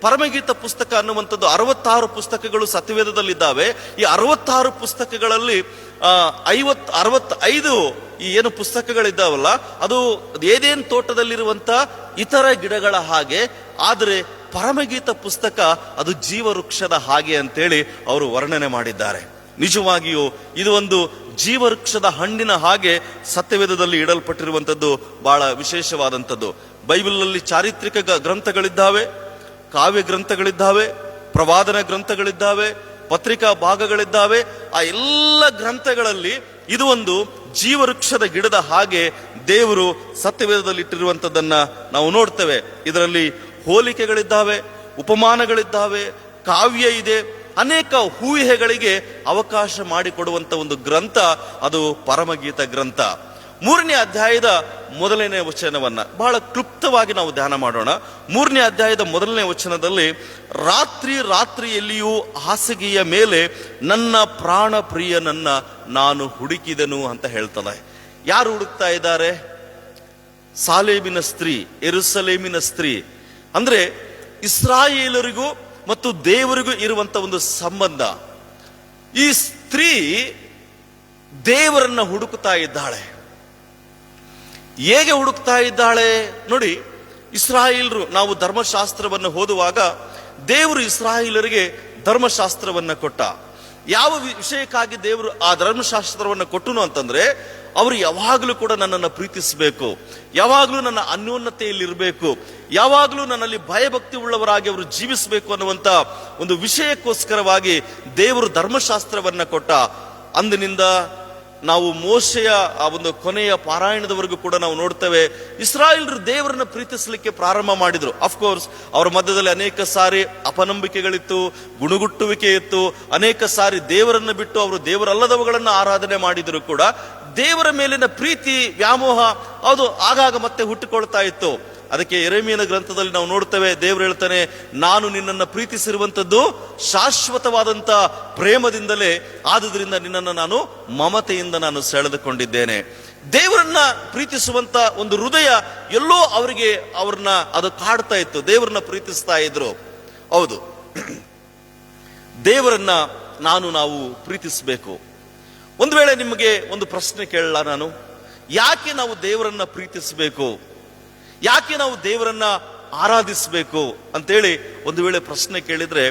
ಪರಮಗೀತ ಪುಸ್ತಕ ಅನ್ನುವಂಥದ್ದು 66 ಪುಸ್ತಕಗಳು ಸತ್ಯವೇದದಲ್ಲಿದ್ದಾವೆ. ಈ 66 ಪುಸ್ತಕಗಳಲ್ಲಿ 65 ಈ ಏನು ಪುಸ್ತಕಗಳಿದ್ದಾವಲ್ಲ, ಅದು ಏದೇನ್ ತೋಟದಲ್ಲಿರುವಂತ ಇತರ ಗಿಡಗಳ ಹಾಗೆ, ಆದರೆ ಪರಮಗೀತ ಪುಸ್ತಕ ಅದು ಜೀವ ವೃಕ್ಷದ ಹಾಗೆ ಅಂತೇಳಿ ಅವರು ವರ್ಣನೆ ಮಾಡಿದ್ದಾರೆ. ನಿಜವಾಗಿಯೂ ಇದು ಒಂದು ಜೀವವೃಕ್ಷದ ಹಣ್ಣಿನ ಹಾಗೆ ಸತ್ಯವೇದದಲ್ಲಿ ಇಡಲ್ಪಟ್ಟಿರುವಂಥದ್ದು ಬಹಳ ವಿಶೇಷವಾದಂಥದ್ದು. ಬೈಬಲ್ನಲ್ಲಿ ಚಾರಿತ್ರಿಕ ಗ್ರಂಥಗಳಿದ್ದಾವೆ, ಕಾವ್ಯ ಗ್ರಂಥಗಳಿದ್ದಾವೆ, ಪ್ರವಾದನ ಗ್ರಂಥಗಳಿದ್ದಾವೆ, ಪತ್ರಿಕಾ ಭಾಗಗಳಿದ್ದಾವೆ. ಆ ಎಲ್ಲ ಗ್ರಂಥಗಳಲ್ಲಿ ಇದು ಒಂದು ಜೀವವೃಕ್ಷದ ಗಿಡದ ಹಾಗೆ ದೇವರು ಸತ್ಯವೇದದಲ್ಲಿ ಇಟ್ಟಿರುವಂಥದ್ದನ್ನ ನಾವು ನೋಡ್ತೇವೆ. ಇದರಲ್ಲಿ ಹೋಲಿಕೆಗಳಿದ್ದಾವೆ, ಉಪಮಾನಗಳಿದ್ದಾವೆ, ಕಾವ್ಯ ಇದೆ, ಅನೇಕ ಊಹೆಗಳಿಗೆ ಅವಕಾಶ ಮಾಡಿಕೊಡುವಂತ ಒಂದು ಗ್ರಂಥ ಅದು ಪರಮಗೀತ ಗ್ರಂಥ. 3ನೇ ಅಧ್ಯಾಯದ 1ನೇ ವಚನವನ್ನ ಬಹಳ ಕ್ಲುಪ್ತವಾಗಿ ನಾವು ಧ್ಯಾನ ಮಾಡೋಣ. 3ನೇ ಅಧ್ಯಾಯದ 1ನೇ ವಚನದಲ್ಲಿ, ರಾತ್ರಿಯಲ್ಲಿಯೂ ಹಾಸಿಗೆಯ ಮೇಲೆ ನನ್ನ ಪ್ರಾಣ ಪ್ರಿಯನನ್ನ ನಾನು ಹುಡುಕಿದೆನು ಅಂತ ಹೇಳ್ತಾನೆ. ಯಾರು ಹುಡುಕ್ತಾ ಇದ್ದಾರೆ? ಸಾಲೇಮಿನ ಸ್ತ್ರೀ, ಯೆರೂಸಲೇಮಿನ ಸ್ತ್ರೀ. ಅಂದ್ರೆ ಇಸ್ರಾಯೇಲರಿಗೂ ಮತ್ತು ದೇವರಿಗೂ ಇರುವಂತ ಒಂದು ಸಂಬಂಧ. ಈ ಸ್ತ್ರೀ ದೇವರನ್ನ ಹುಡುಕ್ತಾ ಇದ್ದಾಳೆ. ಹೇಗೆ ಹುಡುಕ್ತಾ ಇದ್ದಾಳೆ ನೋಡಿ. ಇಸ್ರಾಯೇಲರು, ನಾವು ಧರ್ಮಶಾಸ್ತ್ರವನ್ನು ಓದುವಾಗ ದೇವರು ಇಸ್ರಾಯೇಲರಿಗೆ ಧರ್ಮಶಾಸ್ತ್ರವನ್ನ ಕೊಟ್ಟ. ಯಾವ ವಿಷಯಕ್ಕಾಗಿ ದೇವರು ಆ ಧರ್ಮಶಾಸ್ತ್ರವನ್ನು ಕೊಟ್ಟನು ಅಂತಂದ್ರೆ, ಅವರು ಯಾವಾಗಲೂ ಕೂಡ ನನ್ನನ್ನು ಪ್ರೀತಿಸಬೇಕು, ಯಾವಾಗಲೂ ನನ್ನ ಅನ್ಯೋನ್ಯತೆಯಲ್ಲಿರಬೇಕು, ಯಾವಾಗಲೂ ನನ್ನಲ್ಲಿ ಭಯಭಕ್ತಿ ಉಳ್ಳವರಾಗಿ ಅವರು ಜೀವಿಸಬೇಕು ಅನ್ನುವಂತ ಒಂದು ವಿಷಯಕ್ಕೋಸ್ಕರವಾಗಿ ದೇವರು ಧರ್ಮಶಾಸ್ತ್ರವನ್ನ ಕೊಟ್ಟ. ಅಂದಿನಿಂದ ನಾವು ಮೋಶೆಯ ಆ ಒಂದು ಕೊನೆಯ ಪಾರಾಯಣದವರೆಗೂ ಕೂಡ ನಾವು ನೋಡ್ತೇವೆ, ಇಸ್ರಾಯೇಲರು ದೇವರನ್ನ ಪ್ರೀತಿಸಲಿಕ್ಕೆ ಪ್ರಾರಂಭ ಮಾಡಿದ್ರು. ಅಫ್ಕೋರ್ಸ್ ಅವರ ಮಧ್ಯದಲ್ಲಿ ಅನೇಕ ಸಾರಿ ಅಪನಂಬಿಕೆಗಳಿತ್ತು, ಗುಣಗುಟ್ಟುವಿಕೆ ಇತ್ತು, ಅನೇಕ ಸಾರಿ ದೇವರನ್ನ ಬಿಟ್ಟು ಅವರು ದೇವರಲ್ಲದವುಗಳನ್ನ ಆರಾಧನೆ ಮಾಡಿದ್ರು ಕೂಡ ದೇವರ ಮೇಲಿನ ಪ್ರೀತಿ, ವ್ಯಾಮೋಹ ಅದು ಆಗಾಗ ಮತ್ತೆ ಹುಟ್ಟಿಕೊಳ್ತಾ ಇತ್ತು. ಅದಕ್ಕೆ ಯೆರೆಮೀಯನ ಗ್ರಂಥದಲ್ಲಿ ನಾವು ನೋಡ್ತೇವೆ, ದೇವರು ಹೇಳ್ತಾನೆ, ನಾನು ನಿನ್ನನ್ನು ಪ್ರೀತಿಸಿರುವಂತದ್ದು ಶಾಶ್ವತವಾದಂತ ಪ್ರೇಮದಿಂದಲೇ, ಆದುದರಿಂದ ನಿನ್ನನ್ನು ನಾನು ಮಮತೆಯಿಂದ ನಾನು ಸೆಳೆದುಕೊಂಡಿದ್ದೇನೆ. ದೇವರನ್ನ ಪ್ರೀತಿಸುವಂತ ಒಂದು ಹೃದಯ ಎಲ್ಲೋ ಅವ್ರನ್ನ ಅದು ಕಾಡ್ತಾ ಇತ್ತು. ದೇವರನ್ನ ಪ್ರೀತಿಸ್ತಾ ಇದ್ರು. ಹೌದು, ದೇವರನ್ನ ನಾವು ಪ್ರೀತಿಸಬೇಕು. ಒಂದು ವೇಳೆ ನಿಮಗೆ ಒಂದು ಪ್ರಶ್ನೆ ಕೇಳಲ್ಲ ನಾನು, ಯಾಕೆ ನಾವು ದೇವರನ್ನ ಪ್ರೀತಿಸಬೇಕು, ಯಾಕೆ ನಾವು ದೇವರನ್ನ ಆರಾಧಿಸಬೇಕು ಅಂತೇಳಿ ಒಂದು ವೇಳೆ ಪ್ರಶ್ನೆ ಕೇಳಿದ್ರೆ,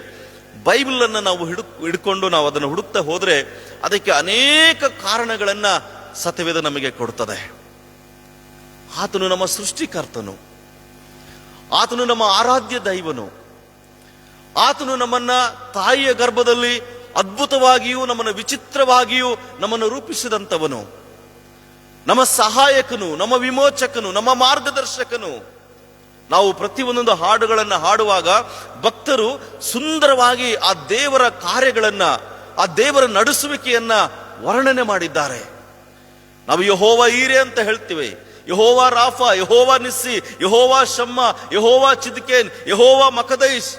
ಬೈಬಲ್ ಅನ್ನ ನಾವು ಹಿಡ್ಕೊಂಡು ನಾವು ಅದನ್ನು ಹುಡುಕ್ತಾ ಹೋದ್ರೆ ಅದಕ್ಕೆ ಅನೇಕ ಕಾರಣಗಳನ್ನ ಸತ್ಯವೇದ ನಮಗೆ ಕೊಡ್ತದೆ. ಆತನು ನಮ್ಮ ಸೃಷ್ಟಿಕರ್ತನು, ಆತನು ನಮ್ಮ ಆರಾಧ್ಯ ದೈವನು, ಆತನು ನಮ್ಮನ್ನ ತಾಯಿಯ ಗರ್ಭದಲ್ಲಿ ಅದ್ಭುತವಾಗಿಯೂ ನಮ್ಮನ್ನು ವಿಚಿತ್ರವಾಗಿಯೂ ನಮ್ಮನ್ನು ರೂಪಿಸಿದಂಥವನು, ನಮ್ಮ ಸಹಾಯಕನು, ನಮ್ಮ ವಿಮೋಚಕನು, ನಮ್ಮ ಮಾರ್ಗದರ್ಶಕನು. ನಾವು ಪ್ರತಿಯೊಂದೊಂದು ಹಾಡುಗಳನ್ನ ಹಾಡುವಾಗ ಭಕ್ತರು ಸುಂದರವಾಗಿ ಆ ದೇವರ ಕಾರ್ಯಗಳನ್ನ, ಆ ದೇವರ ನಡೆಸುವಿಕೆಯನ್ನ ವರ್ಣನೆ ಮಾಡಿದ್ದಾರೆ. ನಾವು ಯೆಹೋವ ಈರೆ ಅಂತ ಹೇಳ್ತೀವಿ, ಯೆಹೋವ ರಾಫಾ, ಯೆಹೋವ ನಿಸ್ಸಿ, ಯೆಹೋವ ಶಮ್ಮ, ಯೆಹೋವ ಚಿದ್ಕೇನ್, ಯೆಹೋವ ಮಕದೈಸ್.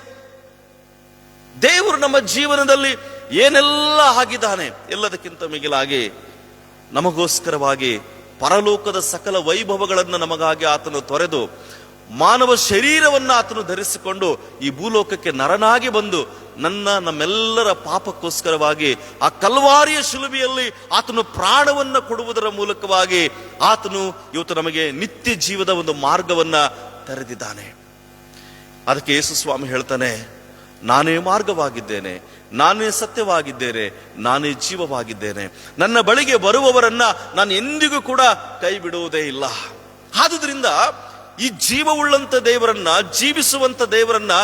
ದೇವರು ನಮ್ಮ ಜೀವನದಲ್ಲಿ ಏನೆಲ್ಲ ಆಗಿದ್ದಾನೆ, ಎಲ್ಲದಕ್ಕಿಂತ ಮಿಗಿಲಾಗಿ ನಮಗೋಸ್ಕರವಾಗಿ ಪರಲೋಕದ ಸಕಲ ವೈಭವಗಳನ್ನು ನಮಗಾಗಿ ಆತನು ತೊರೆದು ಮಾನವ ಶರೀರವನ್ನ ಆತನು ಧರಿಸಿಕೊಂಡು ಈ ಭೂಲೋಕಕ್ಕೆ ನರನಾಗಿ ಬಂದು ನಮ್ಮೆಲ್ಲರ ಪಾಪಕ್ಕೋಸ್ಕರವಾಗಿ ಆ ಕಲ್ವಾರಿಯ ಶಿಲುಬೆಯಲ್ಲಿ ಆತನು ಪ್ರಾಣವನ್ನ ಕೊಡುವುದರ ಮೂಲಕವಾಗಿ ಆತನು ಇವತ್ತು ನಮಗೆ ನಿತ್ಯ ಜೀವದ ಒಂದು ಮಾರ್ಗವನ್ನ ತೆರೆದಿದ್ದಾನೆ. ಅದಕ್ಕೆ ಯೇಸು ಸ್ವಾಮಿ ಹೇಳ್ತಾನೆ, ನಾನೇ ಮಾರ್ಗವಾಗಿದ್ದೇನೆ, ನಾನೇ ಸತ್ಯವಾಗಿದ್ದೇನೆ, ನಾನೇ ಜೀವವಾಗಿದ್ದೇನೆ. ನನ್ನ ಬಳಿಗೆ ಬರುವವರನ್ನ ನಾನು ಎಂದಿಗೂ ಕೂಡ ಕೈ ಬಿಡುವುದೇ ಇಲ್ಲ. ಆದುದರಿಂದ ಈ ಜೀವವುಳ್ಳಂತ ದೇವರನ್ನ, ಜೀವಿಸುವಂತ ದೇವರನ್ನ,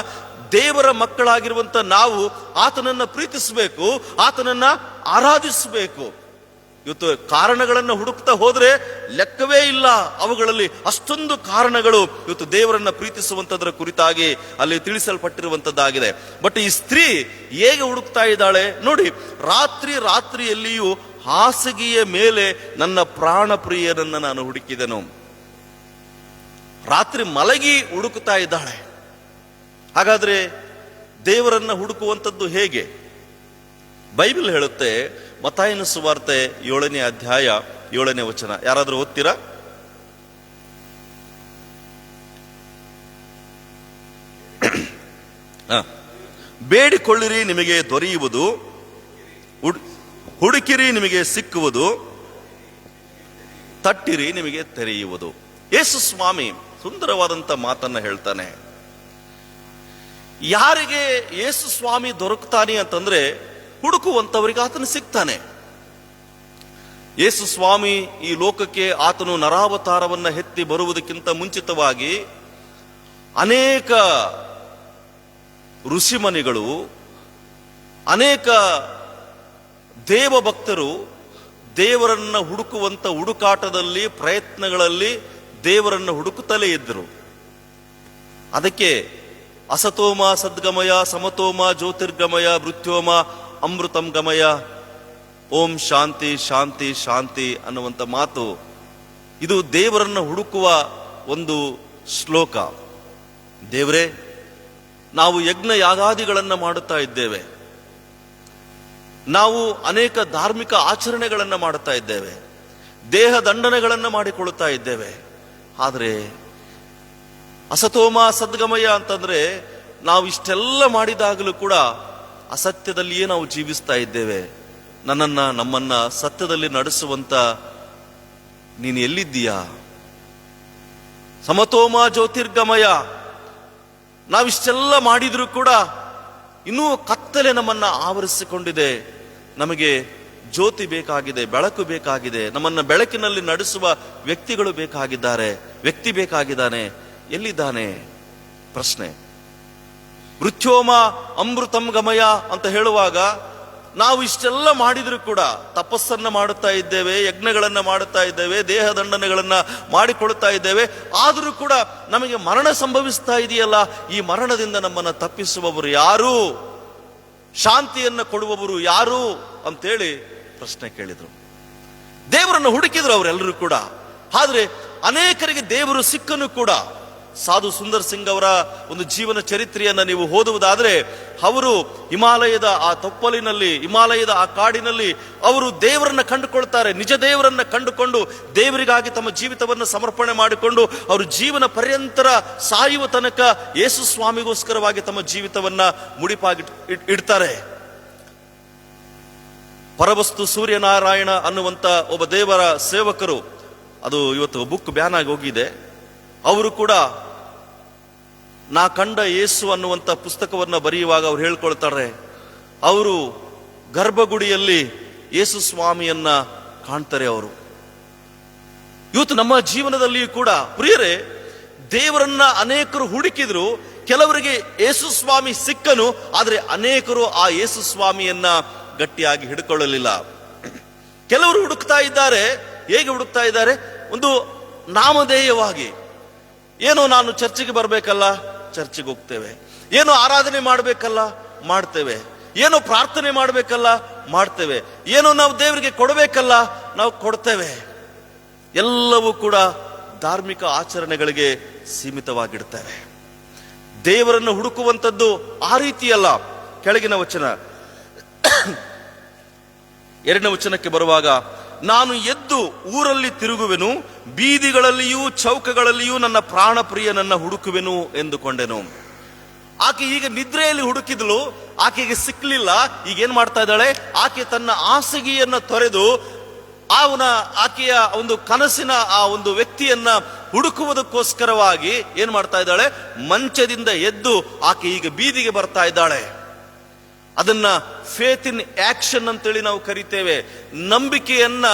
ದೇವರ ಮಕ್ಕಳಾಗಿರುವಂತ ನಾವು ಆತನನ್ನ ಪ್ರೀತಿಸಬೇಕು, ಆತನನ್ನ ಆರಾಧಿಸಬೇಕು. ಇವತ್ತು ಕಾರಣಗಳನ್ನು ಹುಡುಕ್ತಾ ಹೋದ್ರೆ ಲೆಕ್ಕವೇ ಇಲ್ಲ. ಅವುಗಳಲ್ಲಿ ಅಷ್ಟೊಂದು ಕಾರಣಗಳು ಇವತ್ತು ದೇವರನ್ನ ಪ್ರೀತಿಸುವಂತದ್ರ ಕುರಿತಾಗಿ ಅಲ್ಲಿ ತಿಳಿಸಲ್ಪಟ್ಟಿರುವಂತದ್ದಾಗಿದೆ. ಬಟ್ ಈ ಸ್ತ್ರೀ ಹೇಗೆ ಹುಡುಕ್ತಾ ಇದ್ದಾಳೆ ನೋಡಿ. ರಾತ್ರಿಯಲ್ಲಿಯೂ ಹಾಸಿಗೆಯ ಮೇಲೆ ನನ್ನ ಪ್ರಾಣ ಪ್ರಿಯನನ್ನ ನಾನು ಹುಡುಕಿದೆನು. ರಾತ್ರಿ ಮಲಗಿ ಹುಡುಕ್ತಾ ಇದ್ದಾಳೆ. ಹಾಗಾದ್ರೆ ದೇವರನ್ನ ಹುಡುಕುವಂಥದ್ದು ಹೇಗೆ? ಬೈಬಲ್ ಹೇಳುತ್ತೆ, ಮತ್ತಾಯನ ಸುವಾರ್ತೆ 7ನೇ ಅಧ್ಯಾಯ 7ನೇ ವಚನ. ಯಾರಾದ್ರೂ ಓದ್ತೀರಾ? ಬೇಡಿಕೊಳ್ಳಿರಿ ನಿಮಗೆ ದೊರೆಯುವುದು, ಹುಡುಕಿರಿ ನಿಮಗೆ ಸಿಕ್ಕುವುದು, ತಟ್ಟಿರಿ ನಿಮಗೆ ತೆರೆಯುವುದು. ಯೇಸು ಸ್ವಾಮಿ ಸುಂದರವಾದಂತ ಮಾತನ್ನ ಹೇಳ್ತಾನೆ. ಯಾರಿಗೆ ಯೇಸು ಸ್ವಾಮಿ ದೊರಕ್ತಾನೆ ಅಂತಂದ್ರೆ ಹುಡುಕುವಂತವರಿಗೆ ಆತನು ಸಿಗ್ತಾನೆ. ಯೇಸು ಸ್ವಾಮಿ ಈ ಲೋಕಕ್ಕೆ ಆತನು ನರಾವತಾರವನ್ನ ಎತ್ತಿ ಬರುವುದಕ್ಕಿಂತ ಮುಂಚಿತವಾಗಿ ಅನೇಕ ಋಷಿಮನಿಗಳು, ಅನೇಕ ದೇವಭಕ್ತರು ದೇವರನ್ನ ಹುಡುಕುವಂತ ಹುಡುಕಾಟದಲ್ಲಿ, ಪ್ರಯತ್ನಗಳಲ್ಲಿ ದೇವರನ್ನ ಹುಡುಕುತ್ತಲೇ ಇದ್ದರು. ಅದಕ್ಕೆ ಅಸತೋಮ ಸದ್ಗಮಯ, ಸಮತೋಮ ಜ್ಯೋತಿರ್ಗಮಯ, ಮೃತ್ಯೋಮ ಅಮೃತಂ ಗಮಯ, ಓಂ ಶಾಂತಿ ಶಾಂತಿ ಶಾಂತಿ ಅನ್ನುವಂಥ ಮಾತು ಇದು ದೇವರನ್ನ ಹುಡುಕುವ ಒಂದು ಶ್ಲೋಕ. ದೇವರೇ, ನಾವು ಯಜ್ಞ ಯಾಗಾದಿಗಳನ್ನು ಮಾಡುತ್ತಾ ಇದ್ದೇವೆ, ನಾವು ಅನೇಕ ಧಾರ್ಮಿಕ ಆಚರಣೆಗಳನ್ನು ಮಾಡುತ್ತಾ ಇದ್ದೇವೆ, ದೇಹ ದಂಡನೆಗಳನ್ನು ಮಾಡಿಕೊಳ್ಳುತ್ತಾ ಇದ್ದೇವೆ. ಆದರೆ ಅಸತೋಮ ಸದ್ಗಮಯ ಅಂತಂದ್ರೆ ನಾವು ಇಷ್ಟೆಲ್ಲ ಮಾಡಿದಾಗಲೂ ಕೂಡ ಅಸತ್ಯದಲ್ಲಿಯೇ ನಾವು ಜೀವಿಸ್ತಾ ಇದ್ದೇವೆ. ನಮ್ಮನ್ನ ಸತ್ಯದಲ್ಲಿ ನಡೆಸುವಂತ ನೀನು ಎಲ್ಲಿದ್ದೀಯಾ? ಸಮತೋಮ ಜ್ಯೋತಿರ್ಗಮಯ, ನಾವಿಷ್ಟೆಲ್ಲ ಮಾಡಿದ್ರೂ ಕೂಡ ಇನ್ನೂ ಕತ್ತಲೆ ನಮ್ಮನ್ನ ಆವರಿಸಿಕೊಂಡಿದೆ. ನಮಗೆ ಜ್ಯೋತಿ ಬೇಕಾಗಿದೆ, ಬೆಳಕು ಬೇಕಾಗಿದೆ, ನಮ್ಮನ್ನ ಬೆಳಕಿನಲ್ಲಿ ನಡೆಸುವ ವ್ಯಕ್ತಿಗಳು ಬೇಕಾಗಿದ್ದಾರೆ, ವ್ಯಕ್ತಿ ಬೇಕಾಗಿದ್ದಾನೆ. ಎಲ್ಲಿದ್ದಾನೆ? ಪ್ರಶ್ನೆ. ಮೃತ್ಯೋಮ ಅಮೃತಂ ಗಮಯ ಅಂತ ಹೇಳುವಾಗ ನಾವು ಇಷ್ಟೆಲ್ಲ ಮಾಡಿದ್ರೂ ಕೂಡ ತಪಸ್ಸನ್ನ ಮಾಡುತ್ತಾ ಇದ್ದೇವೆ, ಯಜ್ಞಗಳನ್ನ ಮಾಡುತ್ತಾ ಇದ್ದೇವೆ, ದೇಹ ದಂಡನೆಗಳನ್ನ ಮಾಡಿಕೊಳ್ಳುತ್ತಾ ಇದ್ದೇವೆ. ಆದರೂ ಕೂಡ ನಮಗೆ ಮರಣ ಸಂಭವಿಸ್ತಾ ಇದೆಯಲ್ಲ, ಈ ಮರಣದಿಂದ ನಮ್ಮನ್ನ ತಪ್ಪಿಸುವವರು ಯಾರು? ಶಾಂತಿಯನ್ನು ಕೊಡುವವರು ಯಾರು ಅಂತೇಳಿ ಪ್ರಶ್ನೆ ಕೇಳಿದ್ರು. ದೇವರನ್ನು ಹುಡುಕಿದ್ರು ಅವರೆಲ್ಲರೂ ಕೂಡ. ಆದ್ರೆ ಅನೇಕರಿಗೆ ದೇವರು ಸಿಕ್ಕನು ಕೂಡ. ಸಾಧು ಸುಂದರ್ ಸಿಂಗ್ ಅವರ ಒಂದು ಜೀವನ ಚರಿತ್ರೆಯನ್ನ ನೀವು ಓದುವುದಾದ್ರೆ, ಅವರು ಹಿಮಾಲಯದ ಆ ತಪ್ಪಲಿನಲ್ಲಿ, ಹಿಮಾಲಯದ ಆ ಕಾಡಿನಲ್ಲಿ ಅವರು ದೇವರನ್ನ ಕಂಡುಕೊಳ್ತಾರೆ. ನಿಜ ದೇವರನ್ನ ಕಂಡುಕೊಂಡು ದೇವರಿಗಾಗಿ ತಮ್ಮ ಜೀವಿತವನ್ನು ಸಮರ್ಪಣೆ ಮಾಡಿಕೊಂಡು ಅವರು ಜೀವನ ಪರ್ಯಂತರ ಸಾಯುವ ತನಕ ಯೇಸು ಸ್ವಾಮಿಗೋಸ್ಕರವಾಗಿ ತಮ್ಮ ಜೀವಿತವನ್ನ ಮುಡಿಪಾಗಿ ಇಡ್ತಾರೆ. ಪರವಸ್ತು ಸೂರ್ಯನಾರಾಯಣ ಅನ್ನುವಂತ ಒಬ್ಬ ದೇವರ ಸೇವಕರು, ಅದು ಇವತ್ತು ಬುಕ್ ಬ್ಯಾನ್ ಆಗಿ ಹೋಗಿದೆ, ಅವರು ಕೂಡ ನಾ ಕಂಡ ಯೇಸು ಅನ್ನುವಂಥ ಪುಸ್ತಕವನ್ನ ಬರೆಯುವಾಗ ಅವ್ರು ಹೇಳ್ಕೊಳ್ತಾರೆ, ಅವರು ಗರ್ಭಗುಡಿಯಲ್ಲಿ ಯೇಸು ಸ್ವಾಮಿಯನ್ನ ಕಾಣ್ತಾರೆ. ಅವರು ಇವತ್ತು ನಮ್ಮ ಜೀವನದಲ್ಲಿಯೂ ಕೂಡ ಪ್ರಿಯರೇ, ದೇವರನ್ನ ಅನೇಕರು ಹುಡುಕಿದ್ರು, ಕೆಲವರಿಗೆ ಯೇಸು ಸ್ವಾಮಿ ಸಿಕ್ಕನು, ಆದರೆ ಅನೇಕರು ಆ ಯೇಸು ಸ್ವಾಮಿಯನ್ನ ಗಟ್ಟಿಯಾಗಿ ಹಿಡ್ಕೊಳ್ಳಲಿಲ್ಲ. ಕೆಲವರು ಹುಡುಕ್ತಾ ಇದ್ದಾರೆ. ಹೇಗೆ ಹುಡುಕ್ತಾ ಇದ್ದಾರೆ? ಒಂದು ನಾಮಧೇಯವಾಗಿ, ಏನೋ ನಾನು ಚರ್ಚಿಗೆ ಬರಬೇಕಲ್ಲ, ಚರ್ಚಿಗೆ ಹೋಗ್ತೇವೆ. ಏನೋ ಆರಾಧನೆ ಮಾಡಬೇಕಲ್ಲ, ಮಾಡ್ತೇವೆ. ಏನೋ ಪ್ರಾರ್ಥನೆ ಮಾಡಬೇಕಲ್ಲ, ಮಾಡ್ತೇವೆ. ಏನೋ ನಾವು ದೇವರಿಗೆ ಕೊಡಬೇಕಲ್ಲ, ನಾವು ಕೊಡ್ತೇವೆ. ಎಲ್ಲವೂ ಕೂಡ ಧಾರ್ಮಿಕ ಆಚರಣೆಗಳಿಗೆ ಸೀಮಿತವಾಗಿಡ್ತೇವೆ. ದೇವರನ್ನು ಹುಡುಕುವಂಥದ್ದು ಆ ರೀತಿಯಲ್ಲ. ಕೆಳಗಿನ ವಚನ, 2ನೇ ವಚನಕ್ಕೆ ಬರುವಾಗ, ನಾನು ಎದ್ದು ಊರಲ್ಲಿ ತಿರುಗುವೆನು, ಬೀದಿಗಳಲ್ಲಿಯೂ ಚೌಕಗಳಲ್ಲಿಯೂ ನನ್ನ ಪ್ರಾಣ ಪ್ರಿಯನನ್ನ ಹುಡುಕುವೆನು ಎಂದುಕೊಂಡೆನು. ಆಕೆ ಈಗ ನಿದ್ರೆಯಲ್ಲಿ ಹುಡುಕಿದ್ಲು, ಆಕೆಗೆ ಸಿಕ್ಲಿಲ್ಲ. ಈಗ ಏನ್ ಮಾಡ್ತಾ ಇದ್ದಾಳೆ? ಆಕೆ ತನ್ನ ಹಾಸಿಗೆಯನ್ನ ತೊರೆದು ಆಕೆಯ ಒಂದು ಕನಸಿನ ಆ ಒಂದು ವ್ಯಕ್ತಿಯನ್ನ ಹುಡುಕುವುದಕ್ಕೋಸ್ಕರವಾಗಿ ಏನ್ ಮಾಡ್ತಾ ಇದ್ದಾಳೆ? ಮಂಚದಿಂದ ಎದ್ದು ಆಕೆ ಈಗ ಬೀದಿಗೆ ಬರ್ತಾ ಇದ್ದಾಳೆ. ಅದನ್ನ ಫೇತ್ ಇನ್ ಆಕ್ಷನ್ ಅಂತೇಳಿ ನಾವು ಕರಿತೇವೆ. ನಂಬಿಕೆಯನ್ನ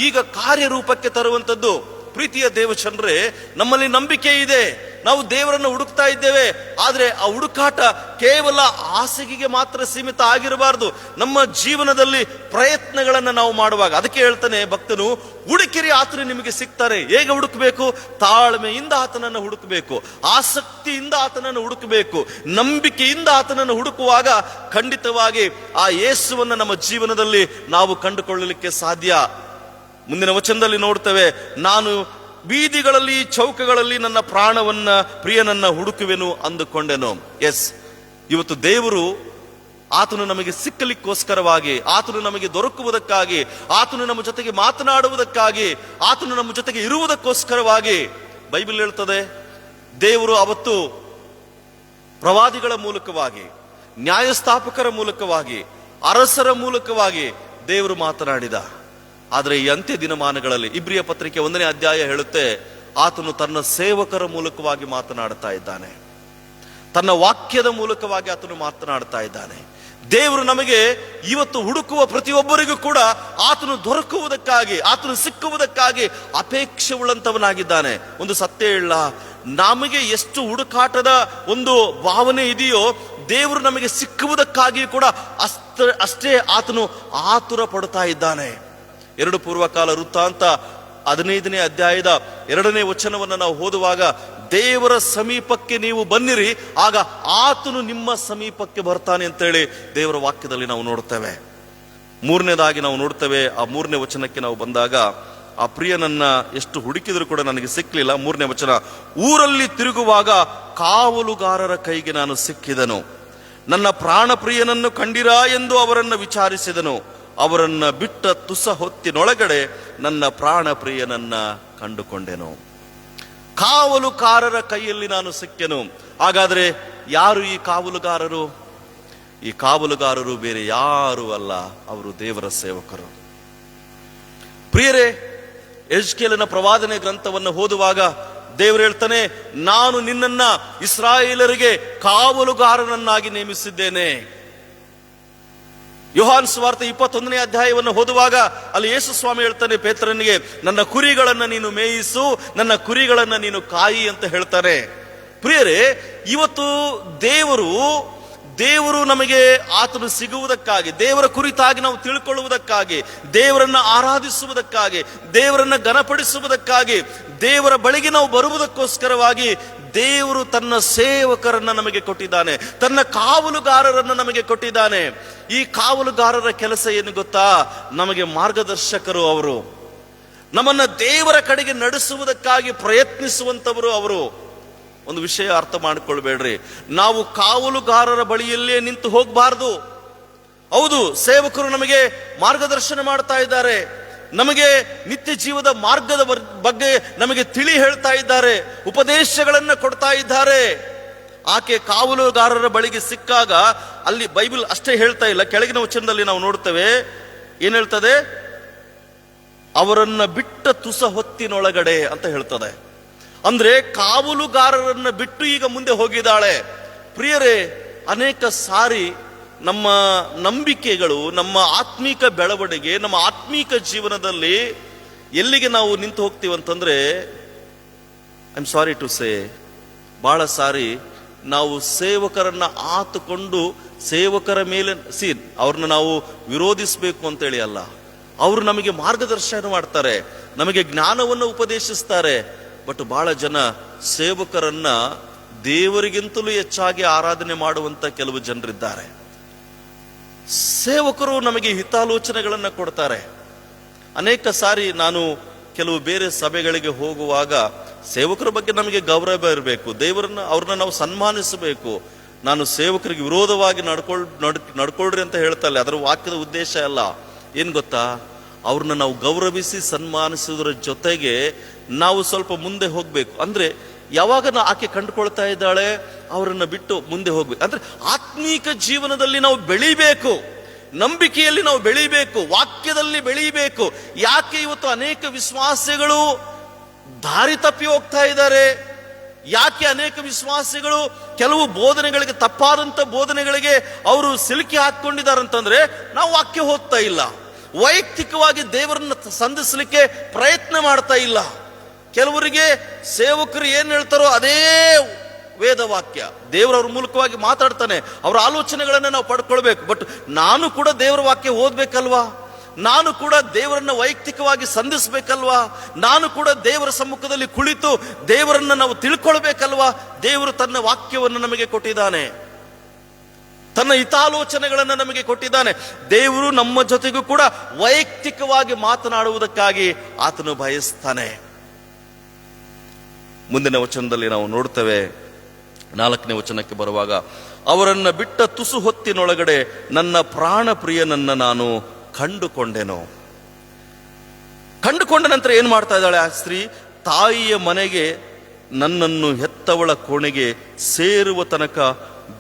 ಈಗ ಕಾರ್ಯರೂಪಕ್ಕೆ ತರುವಂತದ್ದು. ಪ್ರೀತಿಯ ದೇವಚಂದ್ರೇ, ನಮ್ಮಲ್ಲಿ ನಂಬಿಕೆ ಇದೆ, ನಾವು ದೇವರನ್ನು ಹುಡುಕ್ತಾ ಇದ್ದೇವೆ. ಆದ್ರೆ ಆ ಹುಡುಕಾಟ ಕೇವಲ ಹಾಸಿಗೆಗೆ ಮಾತ್ರ ಸೀಮಿತ ಆಗಿರಬಾರದು. ನಮ್ಮ ಜೀವನದಲ್ಲಿ ಪ್ರಯತ್ನಗಳನ್ನು ನಾವು ಮಾಡುವಾಗ, ಅದಕ್ಕೆ ಹೇಳ್ತಾನೆ ಭಕ್ತನು, ಹುಡುಕಿರಿ ಆತನು ನಿಮಗೆ ಸಿಗ್ತಾರೆ. ಹೇಗೆ ಹುಡುಕಬೇಕು? ತಾಳ್ಮೆಯಿಂದ ಆತನನ್ನು ಹುಡುಕಬೇಕು, ಆಸಕ್ತಿಯಿಂದ ಆತನನ್ನು ಹುಡುಕಬೇಕು, ನಂಬಿಕೆಯಿಂದ ಆತನನ್ನು ಹುಡುಕುವಾಗ ಖಂಡಿತವಾಗಿ ಆ ಯೇಸುವನ್ನು ನಮ್ಮ ಜೀವನದಲ್ಲಿ ನಾವು ಕಂಡುಕೊಳ್ಳಲಿಕ್ಕೆ ಸಾಧ್ಯ. ಮುಂದಿನ ವಚನದಲ್ಲಿ ನೋಡ್ತೇವೆ, ನಾನು ಬೀದಿಗಳಲ್ಲಿ ಚೌಕಗಳಲ್ಲಿ ನನ್ನ ಪ್ರಾಣವನ್ನ ಪ್ರಿಯನನ್ನ ಹುಡುಕುವೆನು ಅಂದುಕೊಂಡೆನು. ಎಸ್, ಇವತ್ತು ದೇವರು ಆತನು ನಮಗೆ ಸಿಕ್ಕಲಿಕ್ಕೋಸ್ಕರವಾಗಿ, ಆತನು ನಮಗೆ ದೊರಕುವುದಕ್ಕಾಗಿ, ಆತನು ನಮ್ಮ ಜೊತೆಗೆ ಮಾತನಾಡುವುದಕ್ಕಾಗಿ, ಆತನು ನಮ್ಮ ಜೊತೆಗೆ ಇರುವುದಕ್ಕೋಸ್ಕರವಾಗಿ ಬೈಬಲ್ ಹೇಳ್ತದೆ, ದೇವರು ಅವತ್ತು ಪ್ರವಾದಿಗಳ ಮೂಲಕವಾಗಿ, ನ್ಯಾಯಸ್ಥಾಪಕರ ಮೂಲಕವಾಗಿ, ಅರಸರ ಮೂಲಕವಾಗಿ ದೇವರು ಮಾತನಾಡಿದ. ಆದರೆ ಈ ಅಂತ್ಯ ದಿನಮಾನಗಳಲ್ಲಿ ಇಬ್ರಿಯ ಪತ್ರಿಕೆ 1ನೇ ಅಧ್ಯಾಯ ಹೇಳುತ್ತೆ, ಆತನು ತನ್ನ ಸೇವಕರ ಮೂಲಕವಾಗಿ ಮಾತನಾಡ್ತಾ ಇದ್ದಾನೆ, ತನ್ನ ವಾಕ್ಯದ ಮೂಲಕವಾಗಿ ಆತನು ಮಾತನಾಡ್ತಾ ಇದ್ದಾನೆ. ದೇವರು ನಮಗೆ ಇವತ್ತು ಹುಡುಕುವ ಪ್ರತಿಯೊಬ್ಬರಿಗೂ ಕೂಡ ಆತನು ದೊರಕುವುದಕ್ಕಾಗಿ, ಆತನು ಸಿಕ್ಕುವುದಕ್ಕಾಗಿ ಅಪೇಕ್ಷೆ ಉಳ್ಳಂತವನಾಗಿದ್ದಾನೆ. ಒಂದು ಸತ್ಯ ಹೇಳ, ನಮಗೆ ಎಷ್ಟು ಹುಡುಕಾಟದ ಒಂದು ಭಾವನೆ ಇದೆಯೋ, ದೇವರು ನಮಗೆ ಸಿಕ್ಕುವುದಕ್ಕಾಗಿ ಕೂಡ ಅಷ್ಟೇ ಆತನು ಆತುರ ಪಡ್ತಾ ಇದ್ದಾನೆ. 2 ಪೂರ್ವಕಾಲ ವೃತ್ತಾಂತ 15ನೇ ಅಧ್ಯಾಯದ 2ನೇ ವಚನವನ್ನು ನಾವು ಓದುವಾಗ, ದೇವರ ಸಮೀಪಕ್ಕೆ ನೀವು ಬನ್ನಿರಿ, ಆಗ ಆತನು ನಿಮ್ಮ ಸಮೀಪಕ್ಕೆ ಬರ್ತಾನೆ ಅಂತೇಳಿ ದೇವರ ವಾಕ್ಯದಲ್ಲಿ ನಾವು ನೋಡ್ತೇವೆ. 3ನೇದಾಗಿ ನಾವು ನೋಡ್ತೇವೆ, ಆ 3ನೇ ವಚನಕ್ಕೆ ನಾವು ಬಂದಾಗ, ಆ ಪ್ರಿಯನನ್ನ ಎಷ್ಟು ಹುಡುಕಿದ್ರು ಕೂಡ ನನಗೆ ಸಿಕ್ಕಲಿಲ್ಲ. 3ನೇ ವಚನ, ಊರಲ್ಲಿ ತಿರುಗುವಾಗ ಕಾವಲುಗಾರರ ಕೈಗೆ ನಾನು ಸಿಕ್ಕಿದನು, ನನ್ನ ಪ್ರಾಣ ಪ್ರಿಯನನ್ನು ಕಂಡಿರಾ ಎಂದು ಅವರನ್ನು ವಿಚಾರಿಸಿದನು, ಅವರನ್ನ ಬಿಟ್ಟ ತುಸ ಹೊತ್ತಿನೊಳಗಡೆ ನನ್ನ ಪ್ರಾಣ ಪ್ರಿಯನನ್ನ ಕಂಡುಕೊಂಡೆನು. ಕಾವಲುಗಾರರ ಕೈಯಲ್ಲಿ ನಾನು ಸಿಕ್ಕೆನು. ಹಾಗಾದ್ರೆ ಯಾರು ಈ ಕಾವಲುಗಾರರು? ಈ ಕಾವಲುಗಾರರು ಬೇರೆ ಯಾರು ಅಲ್ಲ, ಅವರು ದೇವರ ಸೇವಕರು. ಪ್ರಿಯರೇ, ಯೆಹೆಜ್ಕೇಲನ ಪ್ರವಾದನೆ ಗ್ರಂಥವನ್ನು ಓದುವಾಗ ದೇವರು ಹೇಳ್ತಾನೆ, ನಾನು ನಿನ್ನನ್ನ ಇಸ್ರಾಯೇಲರಿಗೆ ಕಾವಲುಗಾರನನ್ನಾಗಿ ನೇಮಿಸಿದ್ದೇನೆ. ಯೋಹಾನ್ ಸುವಾರ್ತೆ 21ನೇ ಅಧ್ಯಾಯವನ್ನು ಓದುವಾಗ ಅಲ್ಲಿ ಯೇಸು ಸ್ವಾಮಿ ಹೇಳ್ತಾನೆ ಪೇತ್ರನಿಗೆ, ನನ್ನ ಕುರಿಗಳನ್ನ ನೀನು ಮೇಯಿಸು, ನನ್ನ ಕುರಿಗಳನ್ನ ನೀನು ಕಾಯಿ ಅಂತ ಹೇಳ್ತಾನೆ. ಪ್ರಿಯರೇ, ಇವತ್ತು ದೇವರು ನಮಗೆ ಆತನು ಸಿಗುವುದಕ್ಕಾಗಿ, ದೇವರ ಕುರಿತಾಗಿ ನಾವು ತಿಳ್ಕೊಳ್ಳುವುದಕ್ಕಾಗಿ, ದೇವರನ್ನ ಆರಾಧಿಸುವುದಕ್ಕಾಗಿ, ದೇವರನ್ನ ಘನಪಡಿಸುವುದಕ್ಕಾಗಿ, ದೇವರ ಬಳಿಗೆ ನಾವು ಬರುವುದಕ್ಕೋಸ್ಕರವಾಗಿ ದೇವರು ತನ್ನ ಸೇವಕರನ್ನ ನಮಗೆ ಕೊಟ್ಟಿದ್ದಾನೆ, ತನ್ನ ಕಾವಲುಗಾರರನ್ನ ನಮಗೆ ಕೊಟ್ಟಿದ್ದಾನೆ. ಈ ಕಾವಲುಗಾರರ ಕೆಲಸ ಏನು ಗೊತ್ತಾ? ನಮಗೆ ಮಾರ್ಗದರ್ಶಕರು. ಅವರು ನಮ್ಮನ್ನ ದೇವರ ಕಡೆಗೆ ನಡೆಸುವುದಕ್ಕಾಗಿ ಪ್ರಯತ್ನಿಸುವಂತವರು ಅವರು. ಒಂದು ವಿಷಯ ಅರ್ಥ ಮಾಡಿಕೊಳ್ಬೇಡ್ರಿ, ನಾವು ಕಾವಲುಗಾರರ ಬಳಿಯಲ್ಲೇ ನಿಂತು ಹೋಗಬಾರದು. ಹೌದು, ಸೇವಕರು ನಮಗೆ ಮಾರ್ಗದರ್ಶನ ಮಾಡ್ತಾ ಇದ್ದಾರೆ, ನಮಗೆ ನಿತ್ಯ ಜೀವದ ಮಾರ್ಗದ ಬಗ್ಗೆ ನಮಗೆ ತಿಳಿ ಹೇಳ್ತಾ ಇದ್ದಾರೆ, ಉಪದೇಶಗಳನ್ನ ಕೊಡ್ತಾ ಇದ್ದಾರೆ. ಆಕೆ ಕಾವಲುಗಾರರ ಬಳಿಗೆ ಸಿಕ್ಕಾಗ ಅಲ್ಲಿ ಬೈಬಲ್ ಅಷ್ಟೇ ಹೇಳ್ತಾ ಇಲ್ಲ, ಕೆಳಗಿನ ವಚನದಲ್ಲಿ ನಾವು ನೋಡ್ತೇವೆ, ಏನ್ ಹೇಳ್ತದೆ? ಅವರನ್ನ ಬಿಟ್ಟ ತುಸ ಹೊತ್ತಿನೊಳಗಡೆ ಅಂತ ಹೇಳ್ತದೆ. ಅಂದ್ರೆ ಕಾವಲುಗಾರರನ್ನ ಬಿಟ್ಟು ಈಗ ಮುಂದೆ ಹೋಗಿದ್ದಾಳೆ. ಪ್ರಿಯರೇ, ಅನೇಕ ಸಾರಿ ನಮ್ಮ ನಂಬಿಕೆಗಳು, ನಮ್ಮ ಆತ್ಮೀಕ ಬೆಳವಣಿಗೆ, ನಮ್ಮ ಆತ್ಮೀಕ ಜೀವನದಲ್ಲಿ ಎಲ್ಲಿಗೆ ನಾವು ನಿಂತು ಹೋಗ್ತೀವಿ ಅಂತಂದ್ರೆ, I am sorry to say, ಬಹಳ ಸಾರಿ ನಾವು ಸೇವಕರನ್ನ ಆತುಕೊಂಡು ಸೇವಕರ ಮೇಲೆ ಅವ್ರನ್ನ ನಾವು ವಿರೋಧಿಸಬೇಕು ಅಂತೇಳಿ ಅಲ್ಲ, ಅವರು ನಮಗೆ ಮಾರ್ಗದರ್ಶನ ಮಾಡ್ತಾರೆ, ನಮಗೆ ಜ್ಞಾನವನ್ನು ಉಪದೇಶಿಸ್ತಾರೆ. ಬಟ್ ಬಹಳ ಜನ ಸೇವಕರನ್ನ ದೇವರಿಗಿಂತಲೂ ಹೆಚ್ಚಾಗಿ ಆರಾಧನೆ ಮಾಡುವಂತ ಕೆಲವು ಜನರಿದ್ದಾರೆ. ಸೇವಕರು ನಮಗೆ ಹಿತಾಲೋಚನೆಗಳನ್ನ ಕೊಡ್ತಾರೆ. ಅನೇಕ ಸಾರಿ ನಾನು ಕೆಲವು ಬೇರೆ ಸಭೆಗಳಿಗೆ ಹೋಗುವಾಗ ಸೇವಕರ ಬಗ್ಗೆ ನಮಗೆ ಗೌರವ ಇರಬೇಕು, ಅವ್ರನ್ನ ನಾವು ಸನ್ಮಾನಿಸಬೇಕು. ನಾನು ಸೇವಕರಿಗೆ ವಿರೋಧವಾಗಿ ನಡ್ಕೊಳ್ರಿ ಅಂತ ಹೇಳ್ತಾ ಇಲ್ಲ, ಅದರ ವಾಕ್ಯದ ಉದ್ದೇಶ ಅಲ್ಲ. ಏನ್ ಗೊತ್ತಾ? ಅವ್ರನ್ನ ನಾವು ಗೌರವಿಸಿ ಸನ್ಮಾನಿಸುವುದರ ಜೊತೆಗೆ ನಾವು ಸ್ವಲ್ಪ ಮುಂದೆ ಹೋಗ್ಬೇಕು. ಅಂದ್ರೆ ಯಾವಾಗ ಆಕೆ ಕಂಡುಕೊಳ್ತಾ ಇದ್ದಾಳೆ, ಅವರನ್ನ ಬಿಟ್ಟು ಮುಂದೆ ಹೋಗ್ಬೇಕು. ಅಂದ್ರೆ ಆತ್ಮೀಕ ಜೀವನದಲ್ಲಿ ನಾವು ಬೆಳಿಬೇಕು, ನಂಬಿಕೆಯಲ್ಲಿ ನಾವು ಬೆಳಿಬೇಕು, ವಾಕ್ಯದಲ್ಲಿ ಬೆಳಿಬೇಕು. ಯಾಕೆ ಇವತ್ತು ಅನೇಕ ವಿಶ್ವಾಸಿಗಳು ದಾರಿ ತಪ್ಪಿ ಹೋಗ್ತಾ ಇದ್ದಾರೆ? ಯಾಕೆ ಅನೇಕ ವಿಶ್ವಾಸಿಗಳು ಕೆಲವು ಬೋಧನೆಗಳಿಗೆ, ತಪ್ಪಾದಂತ ಬೋಧನೆಗಳಿಗೆ ಅವರು ಸಿಲುಕಿ ಹಾಕೊಂಡಿದ್ದಾರೆ ಅಂತಂದ್ರೆ, ನಾವು ವಾಕ್ಯ ಓದ್ತಾ ಇಲ್ಲ, ವೈಯಕ್ತಿಕವಾಗಿ ದೇವರನ್ನ ಸಂಧಿಸಲಿಕ್ಕೆ ಪ್ರಯತ್ನ ಮಾಡ್ತಾ ಇಲ್ಲ. ಕೆಲವರಿಗೆ ಸೇವಕರು ಏನ್ ಹೇಳ್ತಾರೋ ಅದೇ ವೇದವಾಕ್ಯ, ದೇವರವ್ರ ಮೂಲಕವಾಗಿ ಮಾತಾಡ್ತಾನೆ, ಅವರ ಆಲೋಚನೆಗಳನ್ನ ನಾವು ಪಡ್ಕೊಳ್ಬೇಕು. ಬಟ್ ನಾನು ಕೂಡ ದೇವರ ವಾಕ್ಯ ಓದ್ಬೇಕಲ್ವಾ? ನಾನು ಕೂಡ ದೇವರನ್ನ ವೈಯಕ್ತಿಕವಾಗಿ ಸಂಧಿಸ್ಬೇಕಲ್ವಾ? ನಾನು ಕೂಡ ದೇವರ ಸಮ್ಮುಖದಲ್ಲಿ ಕುಳಿತು ದೇವರನ್ನ ನಾವು ತಿಳ್ಕೊಳ್ಬೇಕಲ್ವಾ? ದೇವರು ತನ್ನ ವಾಕ್ಯವನ್ನು ನಮಗೆ ಕೊಟ್ಟಿದ್ದಾನೆ, ತನ್ನ ಹಿತಾಲೋಚನೆಗಳನ್ನು ನಮಗೆ ಕೊಟ್ಟಿದ್ದಾನೆ. ದೇವರು ನಮ್ಮ ಜೊತೆಗೂ ಕೂಡ ವೈಯಕ್ತಿಕವಾಗಿ ಮಾತನಾಡುವುದಕ್ಕಾಗಿ ಆತನು ಬಯಸ್ತಾನೆ. ಮುಂದಿನ ವಚನದಲ್ಲಿ ನಾವು ನೋಡ್ತೇವೆ, 4ನೇ ವಚನಕ್ಕೆ ಬರುವಾಗ, ಅವರನ್ನ ಬಿಟ್ಟ ತುಸು ಹೊತ್ತಿನೊಳಗಡೆ ನನ್ನ ಪ್ರಾಣ ಪ್ರಿಯನನ್ನ ನಾನು ಕಂಡುಕೊಂಡೆನು. ಕಂಡುಕೊಂಡ ನಂತರ ಏನ್ ಮಾಡ್ತಾ ಇದ್ದಾಳೆ ಆ ಸ್ತ್ರೀ? ತಾಯಿಯ ಮನೆಗೆ, ನನ್ನನ್ನು ಹೆತ್ತವಳ ಕೋಣೆಗೆ ಸೇರುವ ತನಕ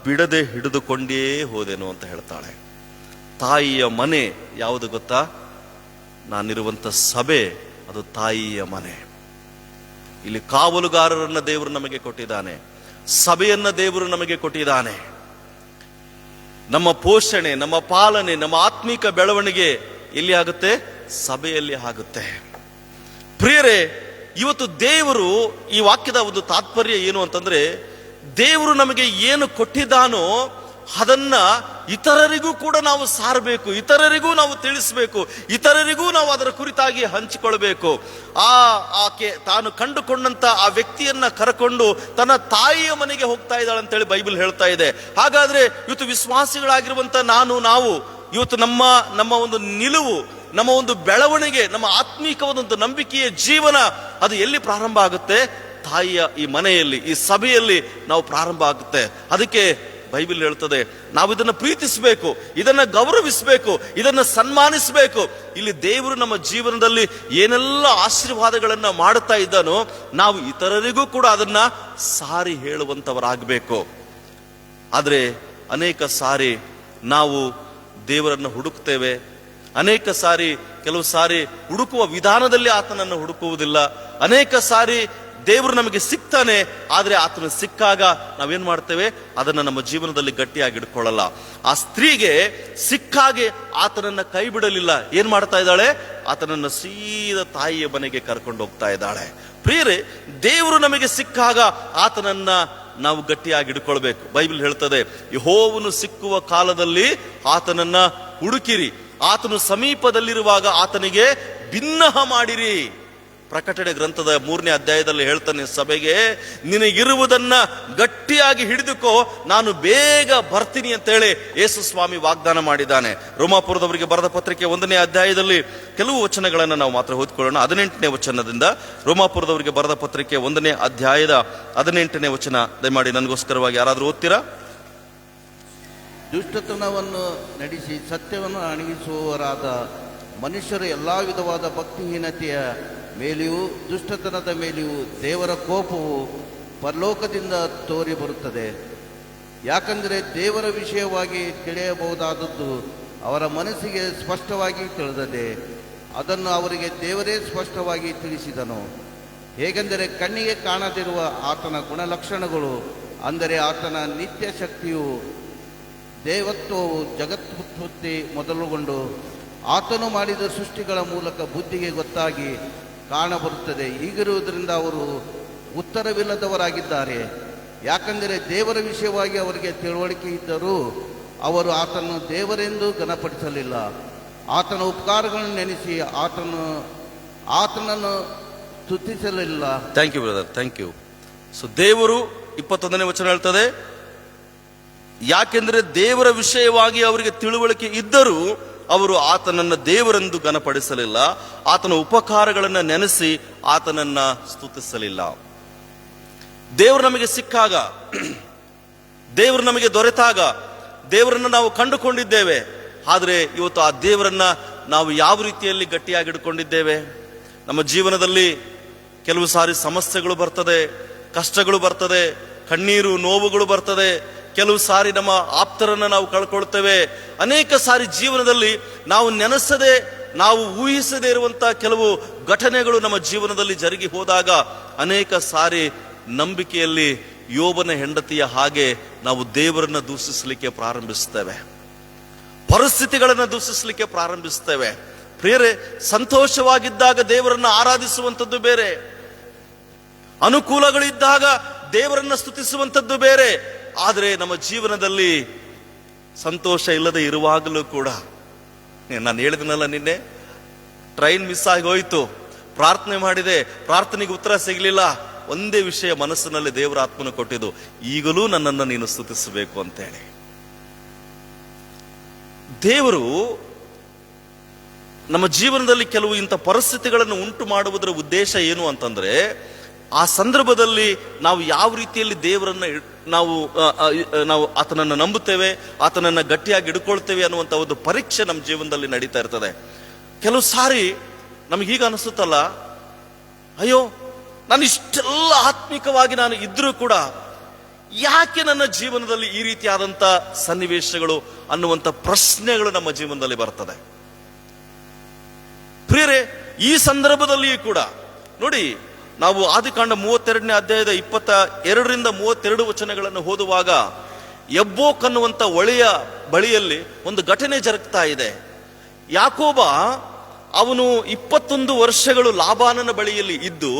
ಬಿಡದೆ ಹಿಡಿದುಕೊಂಡೇ ಹೋದೆನು ಅಂತ ಹೇಳ್ತಾಳೆ. ತಾಯಿಯ ಮನೆ ಯಾವುದು ಗೊತ್ತಾ? ನಾನಿರುವಂತ ಸಭೆ, ಅದು ತಾಯಿಯ ಮನೆ. ಇಲ್ಲಿ ಕಾವಲುಗಾರರನ್ನ ದೇವರು ನಮಗೆ ಕೊಟ್ಟಿದ್ದಾನೆ, ಸಭೆಯನ್ನ ದೇವರು ನಮಗೆ ಕೊಟ್ಟಿದ್ದಾನೆ. ನಮ್ಮ ಪೋಷಣೆ, ನಮ್ಮ ಪಾಲನೆ, ನಮ್ಮ ಆತ್ಮಿಕ ಬೆಳವಣಿಗೆ ಎಲ್ಲಿ ಆಗುತ್ತೆ? ಸಭೆಯಲ್ಲಿ ಆಗುತ್ತೆ. ಪ್ರಿಯರೇ, ಇವತ್ತು ದೇವರು, ಈ ವಾಕ್ಯದ ಒಂದು ತಾತ್ಪರ್ಯ ಏನು ಅಂತಂದ್ರೆ, ದೇವರು ನಮಗೆ ಏನು ಕೊಟ್ಟಿದ್ದಾನೋ ಅದನ್ನ ಇತರರಿಗೂ ಕೂಡ ನಾವು ಸಾರಬೇಕು, ಇತರರಿಗೂ ನಾವು ತಿಳಿಸಬೇಕು, ಇತರರಿಗೂ ನಾವು ಅದರ ಕುರಿತಾಗಿ ಹಂಚಿಕೊಳ್ಬೇಕು. ಆಕೆ ತಾನು ಕಂಡುಕೊಂಡಂತ ಆ ವ್ಯಕ್ತಿಯನ್ನ ಕರಕೊಂಡು ತನ್ನ ತಾಯಿಯ ಮನೆಗೆ ಹೋಗ್ತಾ ಇದ್ದಾಳೆ ಅಂತೇಳಿ ಬೈಬಲ್ ಹೇಳ್ತಾ ಇದೆ. ಹಾಗಾದ್ರೆ ಇವತ್ತು ವಿಶ್ವಾಸಿಗಳಾಗಿರುವಂತ ನಾವು ಇವತ್ತು ನಮ್ಮ ಒಂದು ನಿಲುವು, ನಮ್ಮ ಒಂದು ಬೆಳವಣಿಗೆ, ನಮ್ಮ ಆತ್ಮೀಕವಾದಂಥ ನಂಬಿಕೆಯ ಜೀವನ ಅದು ಎಲ್ಲಿ ಪ್ರಾರಂಭ ಆಗುತ್ತೆ? ತಾಯಿಯ ಈ ಮನೆಯಲ್ಲಿ, ಈ ಸಭೆಯಲ್ಲಿ ನಾವು ಪ್ರಾರಂಭ ಆಗುತ್ತೆ. ಅದಕ್ಕೆ ಬೈಬಲ್ ಹೇಳ್ತದೆ, ನಾವು ಇದನ್ನು ಪ್ರೀತಿಸಬೇಕು, ಇದನ್ನ ಗೌರವಿಸಬೇಕು, ಇದನ್ನ ಸನ್ಮಾನಿಸಬೇಕು. ಇಲ್ಲಿ ದೇವರು ನಮ್ಮ ಜೀವನದಲ್ಲಿ ಏನೆಲ್ಲ ಆಶೀರ್ವಾದಗಳನ್ನ ಮಾಡುತ್ತಾ ಇದ್ದಾನೋ ನಾವು ಇತರರಿಗೂ ಕೂಡ ಅದನ್ನ ಸಾರಿ ಹೇಳುವಂತವರಾಗಬೇಕು. ಆದ್ರೆ ಅನೇಕ ಸಾರಿ ನಾವು ದೇವರನ್ನು ಹುಡುಕ್ತೇವೆ, ಅನೇಕ ಸಾರಿ, ಕೆಲವು ಸಾರಿ ಹುಡುಕುವ ವಿಧಾನದಲ್ಲಿ ಆತನನ್ನು ಹುಡುಕುವುದಿಲ್ಲ. ಅನೇಕ ಸಾರಿ ದೇವರು ನಮಗೆ ಸಿಗ್ತಾನೆ, ಆದ್ರೆ ಆತನ ಸಿಕ್ಕಾಗ ನಾವೇನ್ ಮಾಡ್ತೇವೆ? ಅದನ್ನ ನಮ್ಮ ಜೀವನದಲ್ಲಿ ಗಟ್ಟಿಯಾಗಿ ಇಟ್ಕೊಳ್ಳಲ್ಲ. ಆ ಸ್ತ್ರೀಗೆ ಸಿಕ್ಕಾಗೆ ಆತನನ್ನ ಕೈ ಬಿಡಲಿಲ್ಲ. ಏನ್ ಮಾಡ್ತಾ ಇದ್ದಾಳೆ? ಆತನನ್ನ ಸೀದಾ ತಾಯಿಯ ಮನೆಗೆ ಕರ್ಕೊಂಡು ಹೋಗ್ತಾ ಇದ್ದಾಳೆ. ಪ್ರಿಯರೇ, ದೇವರು ನಮಗೆ ಸಿಕ್ಕಾಗ ಆತನನ್ನ ನಾವು ಗಟ್ಟಿಯಾಗಿ ಹಿಡ್ಕೊಳ್ಬೇಕು. ಬೈಬಲ್ ಹೇಳ್ತದೆ, ಯೆಹೋವನು ಸಿಕ್ಕುವ ಕಾಲದಲ್ಲಿ ಆತನನ್ನ ಹುಡುಕಿರಿ, ಆತನು ಸಮೀಪದಲ್ಲಿರುವಾಗ ಆತನಿಗೆ ಬಿನ್ನಹ ಮಾಡಿರಿ. ಪ್ರಕಟಣೆ ಗ್ರಂಥದ 3ನೇ ಅಧ್ಯಾಯದಲ್ಲಿ ಹೇಳ್ತಾನೆ ಸಭೆಗೆ, ನಿನಗಿರುವುದನ್ನ ಗಟ್ಟಿಯಾಗಿ ಹಿಡಿದುಕೋ, ನಾನು ಬೇಗ ಬರ್ತೀನಿ ಅಂತೇಳಿ ಯೇಸು ಸ್ವಾಮಿ ವಾಗ್ದಾನ ಮಾಡಿದ್ದಾನೆ. ರೋಮಾಪುರದವರಿಗೆ ಬರೆದ ಪತ್ರಿಕೆ 1ನೇ ಅಧ್ಯಾಯದಲ್ಲಿ ಕೆಲವು ವಚನಗಳನ್ನು ನಾವು ಮಾತ್ರ ಓದ್ಕೊಳ್ಳೋಣ. 18ನೇ ವಚನದಿಂದ, ರೋಮಾಪುರದವರಿಗೆ ಬರೆದ ಪತ್ರಿಕೆ 1ನೇ ಅಧ್ಯಾಯದ 18ನೇ ವಚನ ದಯಮಾಡಿ ನನಗೋಸ್ಕರವಾಗಿ ಯಾರಾದರೂ ಓದ್ತೀರಾ? ದುಷ್ಟತನವನ್ನು ನಡೆಸಿ ಸತ್ಯವನ್ನು ಅಣಗಿಸುವವರಾದ ಮನುಷ್ಯರು ಎಲ್ಲಾ ವಿಧವಾದ ಭಕ್ತಿಹೀನತೆಯ ಮೇಲೆಯೂ ದುಷ್ಟತನದ ಮೇಲೆಯೂ ದೇವರ ಕೋಪವು ಪರಲೋಕದಿಂದ ತೋರಿ ಬರುತ್ತದೆ. ಯಾಕಂದರೆ ದೇವರ ವಿಷಯವಾಗಿ ತಿಳಿಯಬಹುದಾದದ್ದು ಅವರ ಮನಸ್ಸಿಗೆ ಸ್ಪಷ್ಟವಾಗಿ ತಿಳಿದದೆ, ಅದನ್ನು ಅವರಿಗೆ ದೇವರೇ ಸ್ಪಷ್ಟವಾಗಿ ತಿಳಿಸಿದನು. ಹೇಗೆಂದರೆ ಕಣ್ಣಿಗೆ ಕಾಣದಿರುವ ಆತನ ಗುಣಲಕ್ಷಣಗಳು, ಅಂದರೆ ಆತನ ನಿತ್ಯ ಶಕ್ತಿಯು, ದೇವತ್ವವು ಜಗತ್ಪುತ್ಪತ್ತಿ ಮೊದಲುಗೊಂಡು ಆತನು ಮಾಡಿದ ಸೃಷ್ಟಿಗಳ ಮೂಲಕ ಬುದ್ಧಿಗೆ ಗೊತ್ತಾಗಿ ಕಾಣಬರುತ್ತದೆ. ಹೀಗಿರುವುದರಿಂದ ಅವರು ಉತ್ತರವಿಲ್ಲದವರಾಗಿದ್ದಾರೆ. ಯಾಕಂದರೆ ದೇವರ ವಿಷಯವಾಗಿ ಅವರಿಗೆ ತಿಳುವಳಿಕೆ ಇದ್ದರೂ ಅವರು ಆತನು ದೇವರೆಂದು ಘನಪಡಿಸಲಿಲ್ಲ. ಆತನ ಉಪಕಾರಗಳನ್ನು ನೆನೆಸಿ ಆತನನ್ನು ಸ್ತುತಿಸಲಿಲ್ಲ. Thank you brother, thank you. So ದೇವರು 21ನೇ ವಚನ ಹೇಳ್ತದೆ, ಯಾಕೆಂದರೆ ದೇವರ ವಿಷಯವಾಗಿ ಅವರಿಗೆ ತಿಳುವಳಿಕೆ ಇದ್ದರೂ ಅವರು ಆತನನ್ನ ದೇವರೆಂದು ಘನಪಡಿಸಲಿಲ್ಲ, ಆತನ ಉಪಕಾರಗಳನ್ನ ನೆನೆಸಿ ಆತನನ್ನ ಸ್ತುತಿಸಲಿಲ್ಲ. ದೇವರು ನಮಗೆ ಸಿಕ್ಕಾಗ, ದೇವರು ನಮಗೆ ದೊರೆತಾಗ, ದೇವರನ್ನ ನಾವು ಕಂಡುಕೊಂಡಿದ್ದೇವೆ. ಆದರೆ ಇವತ್ತು ಆ ದೇವರನ್ನ ನಾವು ಯಾವ ರೀತಿಯಲ್ಲಿ ಗಟ್ಟಿಯಾಗಿ ಹಿಡ್ಕೊಂಡಿದ್ದೇವೆ? ನಮ್ಮ ಜೀವನದಲ್ಲಿ ಕೆಲವು ಸಾರಿ ಸಮಸ್ಯೆಗಳು ಬರ್ತದೆ, ಕಷ್ಟಗಳು ಬರ್ತದೆ, ಕಣ್ಣೀರು ನೋವುಗಳು ಬರ್ತದೆ. ಕೆಲವು ಸಾರಿ ನಮ್ಮ ಆಪ್ತರನ್ನ ನಾವು ಕಳ್ಕೊಳ್ತೇವೆ. ಅನೇಕ ಸಾರಿ ಜೀವನದಲ್ಲಿ ನಾವು ನೆನೆಸದೆ, ನಾವು ಊಹಿಸದೇ ಇರುವಂತಹ ಕೆಲವು ಘಟನೆಗಳು ನಮ್ಮ ಜೀವನದಲ್ಲಿ ಜರುಗಿ ಹೋದಾಗ ಅನೇಕ ಸಾರಿ ನಂಬಿಕೆಯಲ್ಲಿ ಯೋಬನ ಹೆಂಡತಿಯ ಹಾಗೆ ನಾವು ದೇವರನ್ನ ದೂಷಿಸಲಿಕ್ಕೆ ಪ್ರಾರಂಭಿಸ್ತೇವೆ, ಪರಿಸ್ಥಿತಿಗಳನ್ನು ದೂಷಿಸಲಿಕ್ಕೆ ಪ್ರಾರಂಭಿಸ್ತೇವೆ. ಪ್ರಿಯರೇ, ಸಂತೋಷವಾಗಿದ್ದಾಗ ದೇವರನ್ನ ಆರಾಧಿಸುವಂಥದ್ದು ಬೇರೆ, ಅನುಕೂಲಗಳಿದ್ದಾಗ ದೇವರನ್ನ ಸ್ತುತಿಸುವಂಥದ್ದು ಬೇರೆ. ಆದರೆ ನಮ್ಮ ಜೀವನದಲ್ಲಿ ಸಂತೋಷ ಇಲ್ಲದೆ ಇರುವಾಗಲೂ ಕೂಡ, ನಾನು ಹೇಳಿದನಲ್ಲ ನಿನ್ನೆ, ಟ್ರೈನ್ ಮಿಸ್ ಆಗಿ ಹೋಯ್ತು, ಪ್ರಾರ್ಥನೆ ಮಾಡಿದೆ, ಪ್ರಾರ್ಥನೆಗೆ ಉತ್ತರ ಸಿಗಲಿಲ್ಲ. ಒಂದೇ ವಿಷಯ ಮನಸ್ಸಿನಲ್ಲಿ ದೇವರ ಆತ್ಮನ ಕೊಟ್ಟಿದ್ದು, ಈಗಲೂ ನನ್ನನ್ನು ನೀನು ಸ್ತುತಿಸಬೇಕು ಅಂತೇಳಿ. ದೇವರು ನಮ್ಮ ಜೀವನದಲ್ಲಿ ಕೆಲವು ಇಂಥ ಪರಿಸ್ಥಿತಿಗಳನ್ನು ಉಂಟು ಮಾಡುವುದರ ಉದ್ದೇಶ ಏನು ಅಂತಂದ್ರೆ, ಆ ಸಂದರ್ಭದಲ್ಲಿ ನಾವು ಯಾವ ರೀತಿಯಲ್ಲಿ ದೇವರನ್ನ ನಾವು ಆತನನ್ನು ನಂಬುತ್ತೇವೆ, ಆತನನ್ನ ಗಟ್ಟಿಯಾಗಿ ಹಿಡ್ಕೊಳ್ತೇವೆ ಅನ್ನುವಂಥ ಒಂದು ಪರೀಕ್ಷೆ ನಮ್ಮ ಜೀವನದಲ್ಲಿ ನಡೀತಾ ಇರ್ತದೆ. ಕೆಲವು ಸಾರಿ ನಮಗೀಗ ಅನಿಸುತ್ತಲ್ಲ, ಅಯ್ಯೋ ನಾನು ಇಷ್ಟೆಲ್ಲ ಆತ್ಮಿಕವಾಗಿ ನಾನು ಇದ್ರೂ ಕೂಡ ಯಾಕೆ ನನ್ನ ಜೀವನದಲ್ಲಿ ಈ ರೀತಿಯಾದಂಥ ಸನ್ನಿವೇಶಗಳು ಅನ್ನುವಂಥ ಪ್ರಶ್ನೆಗಳು ನಮ್ಮ ಜೀವನದಲ್ಲಿ ಬರ್ತದೆ. ಪ್ರಿಯರೇ, ಈ ಸಂದರ್ಭದಲ್ಲಿಯೂ ಕೂಡ ನೋಡಿ, ನಾವು ಆದಿಕಾಂಡ 32ನೇ ಅಧ್ಯಾಯದ 22ರಿಂದ 32 ವಚನಗಳನ್ನು ಓದುವಾಗ, ಯಬ್ಬೋಕ್ ಅನ್ನುವಂಥ ಒಳೆಯ ಬಳಿಯಲ್ಲಿ ಒಂದು ಘಟನೆ ಜರುಗ್ತಾ ಇದೆ. ಯಾಕೋಬ ಅವನು 21 ವರ್ಷಗಳು ಲಾಬಾನನ ಬಳಿಯಲ್ಲಿ ಇದ್ದು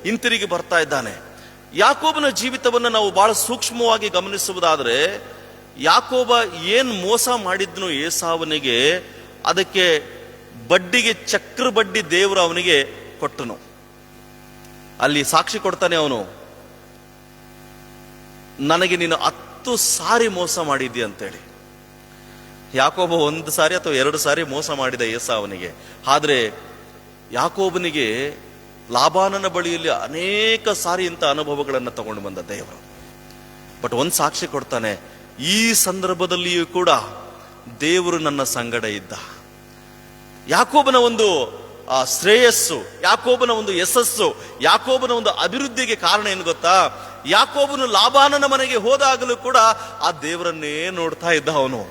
ಹಿಂತಿರುಗಿ ಬರ್ತಾ ಇದ್ದಾನೆ. ಯಾಕೋಬನ ಜೀವಿತವನ್ನು ನಾವು ಬಹಳ ಸೂಕ್ಷ್ಮವಾಗಿ ಗಮನಿಸುವುದಾದ್ರೆ, ಯಾಕೋಬ ಏನ್ ಮೋಸ ಮಾಡಿದ್ನು ಏಸಾವನಿಗೆ, ಅದಕ್ಕೆ ಬಡ್ಡಿಗೆ ಚಕ್ರ ಬಡ್ಡಿ ದೇವರು ಅವನಿಗೆ ಕೊಟ್ಟನು. ಅಲ್ಲಿ ಸಾಕ್ಷಿ ಕೊಡ್ತಾನೆ ಅವನು, ನನಗೆ ನೀನು 10 ಸಾರಿ ಮೋಸ ಮಾಡಿದ್ದಿ ಅಂತೇಳಿ. ಯಾಕೋಬ 1 ಸಾರಿ ಅಥವಾ 2 ಸಾರಿ ಮೋಸ ಮಾಡಿದ ಏಸಾವನಿಗೆ. ಆದ್ರೆ ಯಾಕೋಬನಿಗೆ ಲಾಬಾನನ ಬಳಿಯಲ್ಲಿ ಅನೇಕ ಸಾರಿ ಇಂಥ ಅನುಭವಗಳನ್ನು ತಗೊಂಡು ಬಂದ ದೇವರು. ಬಟ್ ಒಂದು ಸಾಕ್ಷಿ ಕೊಡ್ತಾನೆ, ಈ ಸಂದರ್ಭದಲ್ಲಿಯೂ ಕೂಡ ದೇವರು ನನ್ನ ಸಂಗಡ ಇದ್ದ. ಯಾಕೋಬನ ಒಂದು ಶ್ರೇಯಸ್ಸು, ಯಾಕೋಬನ ಒಂದು ಯಶಸ್ಸು, ಯಾಕೋಬನ ಒಂದು ಅಭಿವೃದ್ಧಿಗೆ ಕಾರಣ ಏನು ಗೊತ್ತಾ? ಯಾಕೋಬನು ಲಾಬಾನನ ಮನೆಗೆ ಹೋದಾಗಲೂ ಕೂಡ ಆ ದೇವರನ್ನೇ ನೋಡ್ತಾ ಇದ್ದ. ಅವನು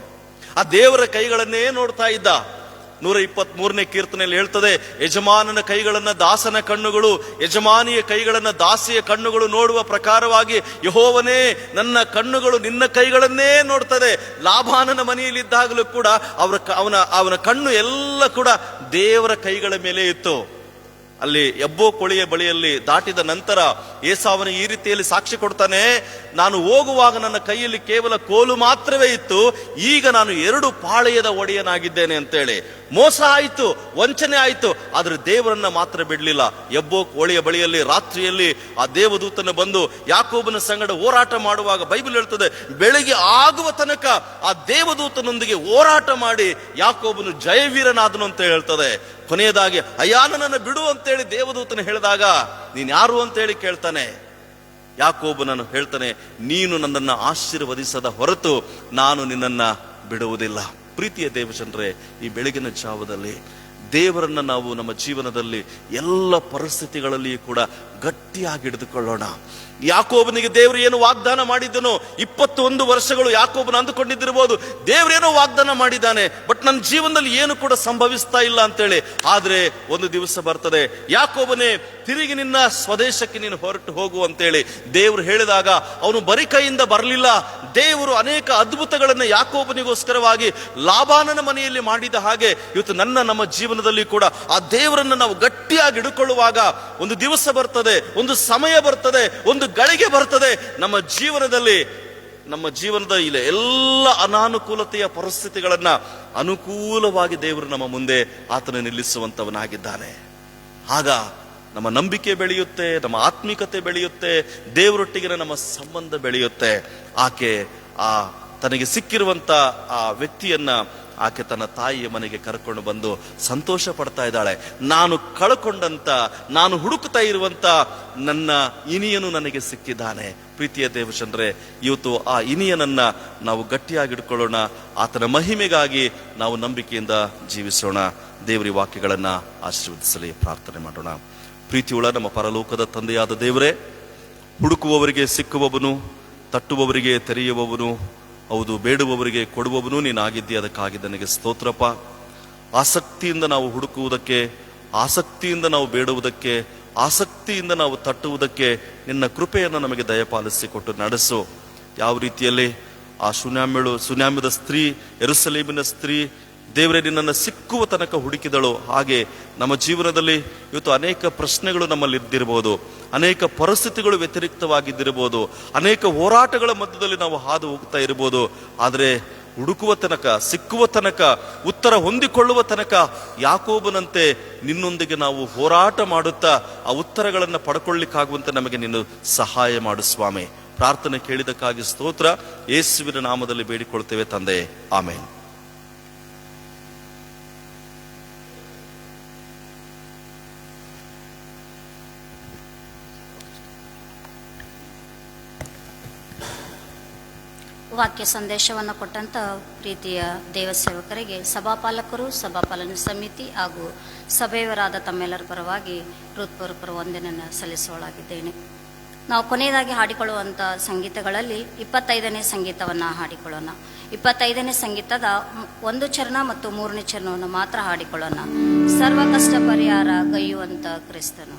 ಆ ದೇವರ ಕೈಗಳನ್ನೇ ನೋಡ್ತಾ ಇದ್ದ. 123ನೇ ಕೀರ್ತನೆಯಲ್ಲಿ ಹೇಳ್ತದೆ, ಯಜಮಾನನ ಕೈಗಳನ್ನ ದಾಸನ ಕಣ್ಣುಗಳು, ಯಜಮಾನಿಯ ಕೈಗಳನ್ನ ದಾಸಿಯ ಕಣ್ಣುಗಳು ನೋಡುವ ಪ್ರಕಾರವಾಗಿ ಯೆಹೋವನೇ ನನ್ನ ಕಣ್ಣುಗಳು ನಿನ್ನ ಕೈಗಳನ್ನೇ ನೋಡ್ತದೆ. ಲಾಬಾನನ ಮನೆಯಲ್ಲಿದ್ದಾಗಲೂ ಕೂಡ ಅವನ ಕಣ್ಣು ಎಲ್ಲ ಕೂಡ ದೇವರ ಕೈಗಳ ಮೇಲೆ ಇತ್ತು. ಅಲ್ಲಿ ಎಬ್ಬೋ ಕೊಳಿಯ ಬಳಿಯಲ್ಲಿ ದಾಟಿದ ನಂತರ ಏಸಾವನ ಈ ರೀತಿಯಲ್ಲಿ ಸಾಕ್ಷಿ ಕೊಡ್ತಾನೆ, ನಾನು ಹೋಗುವಾಗ ನನ್ನ ಕೈಯಲ್ಲಿ ಕೇವಲ ಕೋಲು ಮಾತ್ರವೇ ಇತ್ತು, ಈಗ ನಾನು 2 ಪಾಳೆಯದ ಒಡೆಯನಾಗಿದ್ದೇನೆ ಅಂತೇಳಿ. ಮೋಸ ಆಯಿತು, ವಂಚನೆ ಆಯಿತು, ಆದ್ರೆ ದೇವರನ್ನ ಮಾತ್ರ ಬಿಡ್ಲಿಲ್ಲ. ಎಬ್ಬೋ ಕೋಳಿಯ ಬಳಿಯಲ್ಲಿ ರಾತ್ರಿಯಲ್ಲಿ ಆ ದೇವದೂತನ ಬಂದು ಯಾಕೋಬನ ಸಂಗಡ ಹೋರಾಟ ಮಾಡುವಾಗ ಬೈಬಲ್ ಹೇಳ್ತದೆ, ಬೆಳಿಗ್ಗೆ ಆಗುವ ತನಕ ಆ ದೇವದೂತನೊಂದಿಗೆ ಹೋರಾಟ ಮಾಡಿ ಯಾಕೋಬನು ಜಯವೀರನಾದನು ಅಂತ ಹೇಳ್ತದೆ. ಕೊನೆಯದಾಗಿ ಅಯ್ಯ ನನ್ನನ್ನು ಬಿಡು ಅಂತೇಳಿ ದೇವದೂತನ ಹೇಳಿದಾಗ, ನೀನ್ ಯಾರು ಅಂತೇಳಿ ಕೇಳ್ತಾನೆ. ಯಾಕೋಬನನ್ನು ಹೇಳ್ತಾನೆ, ನೀನು ನನ್ನನ್ನು ಆಶೀರ್ವದಿಸದ ಹೊರತು ನಾನು ನಿನ್ನನ್ನ ಬಿಡುವುದಿಲ್ಲ. ಪ್ರೀತಿಯ ದೇವಜನರೇ, ಈ ಬೆಳಗಿನ ಜಾವದಲ್ಲಿ ದೇವರನ್ನ ನಾವು ನಮ್ಮ ಜೀವನದಲ್ಲಿ ಎಲ್ಲ ಪರಿಸ್ಥಿತಿಗಳಲ್ಲಿಯೂ ಕೂಡ ಗಟ್ಟಿಯಾಗಿ ಹಿಡಿದುಕೊಳ್ಳೋಣ. ಯಾಕೋಬನಿಗೆ ದೇವರು ಏನು ವಾಗ್ದಾನ ಮಾಡಿದ್ದನೋ, 21 ವರ್ಷಗಳು ಯಾಕೋಬನ ಅಂದುಕೊಂಡಿದ್ದಿರಬಹುದು, ದೇವರೇನೋ ವಾಗ್ದಾನ ಮಾಡಿದ್ದಾನೆ, ಬಟ್ ನನ್ನ ಜೀವನದಲ್ಲಿ ಏನು ಕೂಡ ಸಂಭವಿಸ್ತಾ ಇಲ್ಲ ಅಂತೇಳಿ. ಆದ್ರೆ ಒಂದು ದಿವಸ ಬರ್ತದೆ, ಯಾಕೋಬನೇ ತಿರುಗಿ ನಿನ್ನ ಸ್ವದೇಶಕ್ಕೆ ನೀನು ಹೊರಟು ಹೋಗು ಅಂತೇಳಿ ದೇವರು ಹೇಳಿದಾಗ ಅವನು ಬರಿ ಕೈಯಿಂದ ಬರಲಿಲ್ಲ. ದೇವರು ಅನೇಕ ಅದ್ಭುತಗಳನ್ನು ಯಾಕೋಬನಿಗೋಸ್ಕರವಾಗಿ ಲಾಬಾನನ ಮನೆಯಲ್ಲಿ ಮಾಡಿದ ಹಾಗೆ ಇವತ್ತು ನಮ್ಮ ಜೀವನದಲ್ಲಿ ಕೂಡ ಆ ದೇವರನ್ನು ನಾವು ಗಟ್ಟಿಯಾಗಿ ಹಿಡ್ಕೊಳ್ಳುವಾಗ ಒಂದು ದಿವಸ ಬರ್ತದೆ, ಒಂದು ಸಮಯ ಬರ್ತದೆ, ಒಂದು ಗಳಿಗೆ ಬರ್ತದೆ, ನಮ್ಮ ಜೀವನದ ಇಲ್ಲ ಎಲ್ಲ ಅನಾನುಕೂಲತೆಯ ಪರಿಸ್ಥಿತಿಗಳನ್ನ ಅನುಕೂಲವಾಗಿ ದೇವರು ನಮ್ಮ ಮುಂದೆ ಆತನ ನಿಲ್ಲಿಸುವಂತವನಾಗಿದ್ದಾನೆ. ಆಗ ನಮ್ಮ ನಂಬಿಕೆ ಬೆಳೆಯುತ್ತೆ, ನಮ್ಮ ಆತ್ಮಿಕತೆ ಬೆಳೆಯುತ್ತೆ, ದೇವರೊಟ್ಟಿಗಿನ ನಮ್ಮ ಸಂಬಂಧ ಬೆಳೆಯುತ್ತೆ. ಆಕೆ ತನಗೆ ಸಿಕ್ಕಿರುವಂತ ಆ ವ್ಯಕ್ತಿಯನ್ನ ಆಕೆ ತನ್ನ ತಾಯಿಯ ಮನೆಗೆ ಕರ್ಕೊಂಡು ಬಂದು ಸಂತೋಷ ಪಡ್ತಾ ಇದ್ದಾಳೆ. ನಾನು ಕಳ್ಕೊಂಡಂತ, ನಾನು ಹುಡುಕ್ತಾ ಇರುವಂತ ನನ್ನ ಇನಿಯನು ನನಗೆ ಸಿಕ್ಕಿದ್ದಾನೆ. ಪ್ರೀತಿಯ ದೇವಚಂದ್ರೆ, ಇವತ್ತು ಆ ಇನಿಯನನ್ನ ನಾವು ಗಟ್ಟಿಯಾಗಿ ಹಿಡ್ಕೊಳ್ಳೋಣ. ಆತನ ಮಹಿಮೆಗಾಗಿ ನಾವು ನಂಬಿಕೆಯಿಂದ ಜೀವಿಸೋಣ. ದೇವರಿ ವಾಕ್ಯಗಳನ್ನ ಆಶೀರ್ವದಿಸಲಿ. ಪ್ರಾರ್ಥನೆ ಮಾಡೋಣ. ಪ್ರೀತಿಯುಳ್ಳ ನಮ್ಮ ಪರಲೋಕದ ತಂದೆಯಾದ ದೇವರೇ, ಹುಡುಕುವವರಿಗೆ ಸಿಕ್ಕುವವನು, ತಟ್ಟುವವರಿಗೆ ತೆರೆಯುವವನು, ಹೌದು ಬೇಡುವವರಿಗೆ ಕೊಡುವವನು ನೀನಾಗಿದ್ದೀಯ. ಅದಕ್ಕಾಗಿ ನನಗೆ ಸ್ತೋತ್ರಪ್ಪ. ಆಸಕ್ತಿಯಿಂದ ನಾವು ಹುಡುಕುವುದಕ್ಕೆ, ಆಸಕ್ತಿಯಿಂದ ನಾವು ಬೇಡುವುದಕ್ಕೆ, ಆಸಕ್ತಿಯಿಂದ ನಾವು ತಟ್ಟುವುದಕ್ಕೆ ನಿನ್ನ ಕೃಪೆಯನ್ನು ನಮಗೆ ದಯಪಾಲಿಸಿಕೊಟ್ಟು ನಡೆಸು. ಯಾವ ರೀತಿಯಲ್ಲಿ ಆ ಸುನಾಮ್ಯದ ಸ್ತ್ರೀ, ಯೆರೂಸಲೇಮಿನ ಸ್ತ್ರೀ ದೇವರೇ ನಿನ್ನನ್ನು ಸಿಕ್ಕುವ ತನಕ ಹುಡುಕಿದಳು, ಹಾಗೆ ನಮ್ಮ ಜೀವನದಲ್ಲಿ ಇವತ್ತು ಅನೇಕ ಪ್ರಶ್ನೆಗಳು ನಮ್ಮಲ್ಲಿ ಇದ್ದಿರಬಹುದು, ಅನೇಕ ಪರಿಸ್ಥಿತಿಗಳು ವ್ಯತಿರಿಕ್ತವಾಗಿದ್ದಿರಬಹುದು, ಅನೇಕ ಹೋರಾಟಗಳ ಮಧ್ಯದಲ್ಲಿ ನಾವು ಹಾದು ಹೋಗ್ತಾ ಇರಬಹುದು. ಆದರೆ ಹುಡುಕುವ ತನಕ, ಸಿಕ್ಕುವ ತನಕ, ಉತ್ತರ ಹೊಂದಿಕೊಳ್ಳುವ ತನಕ ಯಾಕೋಬನಂತೆ ನಿನ್ನೊಂದಿಗೆ ನಾವು ಹೋರಾಟ ಮಾಡುತ್ತಾ ಆ ಉತ್ತರಗಳನ್ನು ಪಡ್ಕೊಳ್ಳಿಕ್ಕಾಗುವಂತೆ ನಮಗೆ ನೀನು ಸಹಾಯ ಮಾಡು ಸ್ವಾಮಿ. ಪ್ರಾರ್ಥನೆ ಕೇಳಿದಕ್ಕಾಗಿ ಸ್ತೋತ್ರ. ಯೇಸುವಿನ ನಾಮದಲ್ಲಿ ಬೇಡಿಕೊಳ್ತೇವೆ ತಂದೆ, ಆಮೇನ್. ವಾಕ್ಯ ಸಂದೇಶವನ್ನು ಕೊಟ್ಟಂಥ ಪ್ರೀತಿಯ ದೇವಸೇವಕರಿಗೆ, ಸಭಾಪಾಲಕರು, ಸಭಾಪಾಲನ ಸಮಿತಿ ಹಾಗೂ ಸಭೆಯವರಾದ ತಮ್ಮೆಲ್ಲರ ಪರವಾಗಿ ಹೃತ್ಪೂರ್ವಕ ವಂದನೆಯನ್ನು ಸಲ್ಲಿಸೋಳಾಗಿದ್ದೇನೆ. ನಾವು ಕೊನೆಯದಾಗಿ ಹಾಡಿಕೊಳ್ಳುವಂಥ ಸಂಗೀತಗಳಲ್ಲಿ 25ನೇ ಸಂಗೀತವನ್ನು ಹಾಡಿಕೊಳ್ಳೋಣ. 25ನೇ ಸಂಗೀತದ 1 ಚರಣ ಮತ್ತು 3ನೇ ಚರಣವನ್ನು ಮಾತ್ರ ಹಾಡಿಕೊಳ್ಳೋಣ. ಸರ್ವ ಕಷ್ಟ ಪರಿಹಾರ ಗೈಯುವಂಥ ಕ್ರಿಸ್ತನು.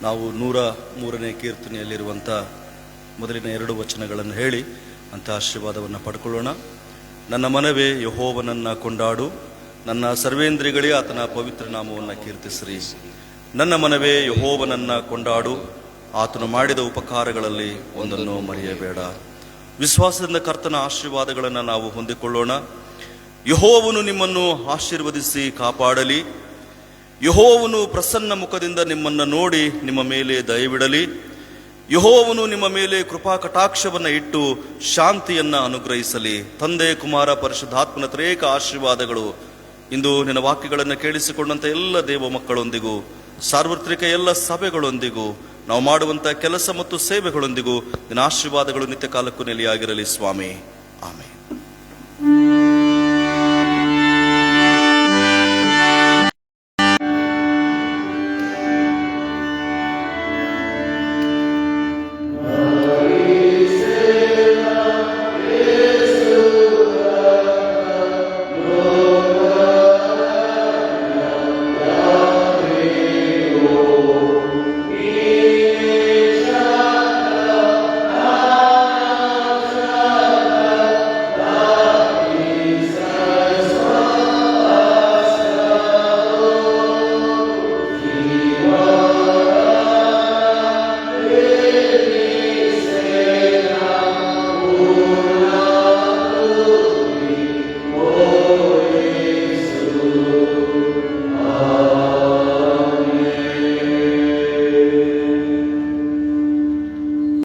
ನಾವು 103ನೇ ಕೀರ್ತನೆಯಲ್ಲಿರುವಂಥ ಮೊದಲಿನ 2 ವಚನಗಳನ್ನು ಹೇಳಿ ಅಂಥ ಆಶೀರ್ವಾದವನ್ನು ಪಡ್ಕೊಳ್ಳೋಣ. ನನ್ನ ಮನವೇ ಯೆಹೋವನನ್ನು ಕೊಂಡಾಡು, ನನ್ನ ಸರ್ವೇಂದ್ರಿಗಳೇ ಆತನ ಪವಿತ್ರ ನಾಮವನ್ನು ಕೀರ್ತಿಸಿರಿ. ನನ್ನ ಮನವೇ ಯೆಹೋವನನ್ನು ಕೊಂಡಾಡು, ಆತನು ಮಾಡಿದ ಉಪಕಾರಗಳಲ್ಲಿ ಒಂದನ್ನು ಮರೆಯಬೇಡ. ವಿಶ್ವಾಸದಿಂದ ಕರ್ತನ ಆಶೀರ್ವಾದಗಳನ್ನು ನಾವು ಹೊಂದಿಕೊಳ್ಳೋಣ. ಯೆಹೋವನು ನಿಮ್ಮನ್ನು ಆಶೀರ್ವದಿಸಿ ಕಾಪಾಡಲಿ. ಯೆಹೋವನು ಪ್ರಸನ್ನ ಮುಖದಿಂದ ನಿಮ್ಮನ್ನು ನೋಡಿ ನಿಮ್ಮ ಮೇಲೆ ದಯವಿಡಲಿ. ಯೆಹೋವನು ನಿಮ್ಮ ಮೇಲೆ ಕೃಪಾ ಕಟಾಕ್ಷವನ್ನು ಇಟ್ಟು ಶಾಂತಿಯನ್ನು ಅನುಗ್ರಹಿಸಲಿ. ತಂದೆ, ಕುಮಾರ, ಪರಿಶುದ್ಧಾತ್ಮನ ತ್ರೇಕ ಆಶೀರ್ವಾದಗಳು ಇಂದು ನಿನ್ನ ವಾಕ್ಯಗಳನ್ನು ಕೇಳಿಸಿಕೊಂಡಂಥ ಎಲ್ಲ ದೇವ ಮಕ್ಕಳೊಂದಿಗೂ, ಸಾರ್ವತ್ರಿಕ ಎಲ್ಲ ಸಭೆಗಳೊಂದಿಗೂ, ನಾವು ಮಾಡುವಂಥ ಕೆಲಸ ಮತ್ತು ಸೇವೆಗಳೊಂದಿಗೂ ನಿನ್ನ ಆಶೀರ್ವಾದಗಳು ನಿತ್ಯ ಕಾಲಕ್ಕೂ ನೆಲೆಯಾಗಿರಲಿ ಸ್ವಾಮಿ. ಆಮೆನ್.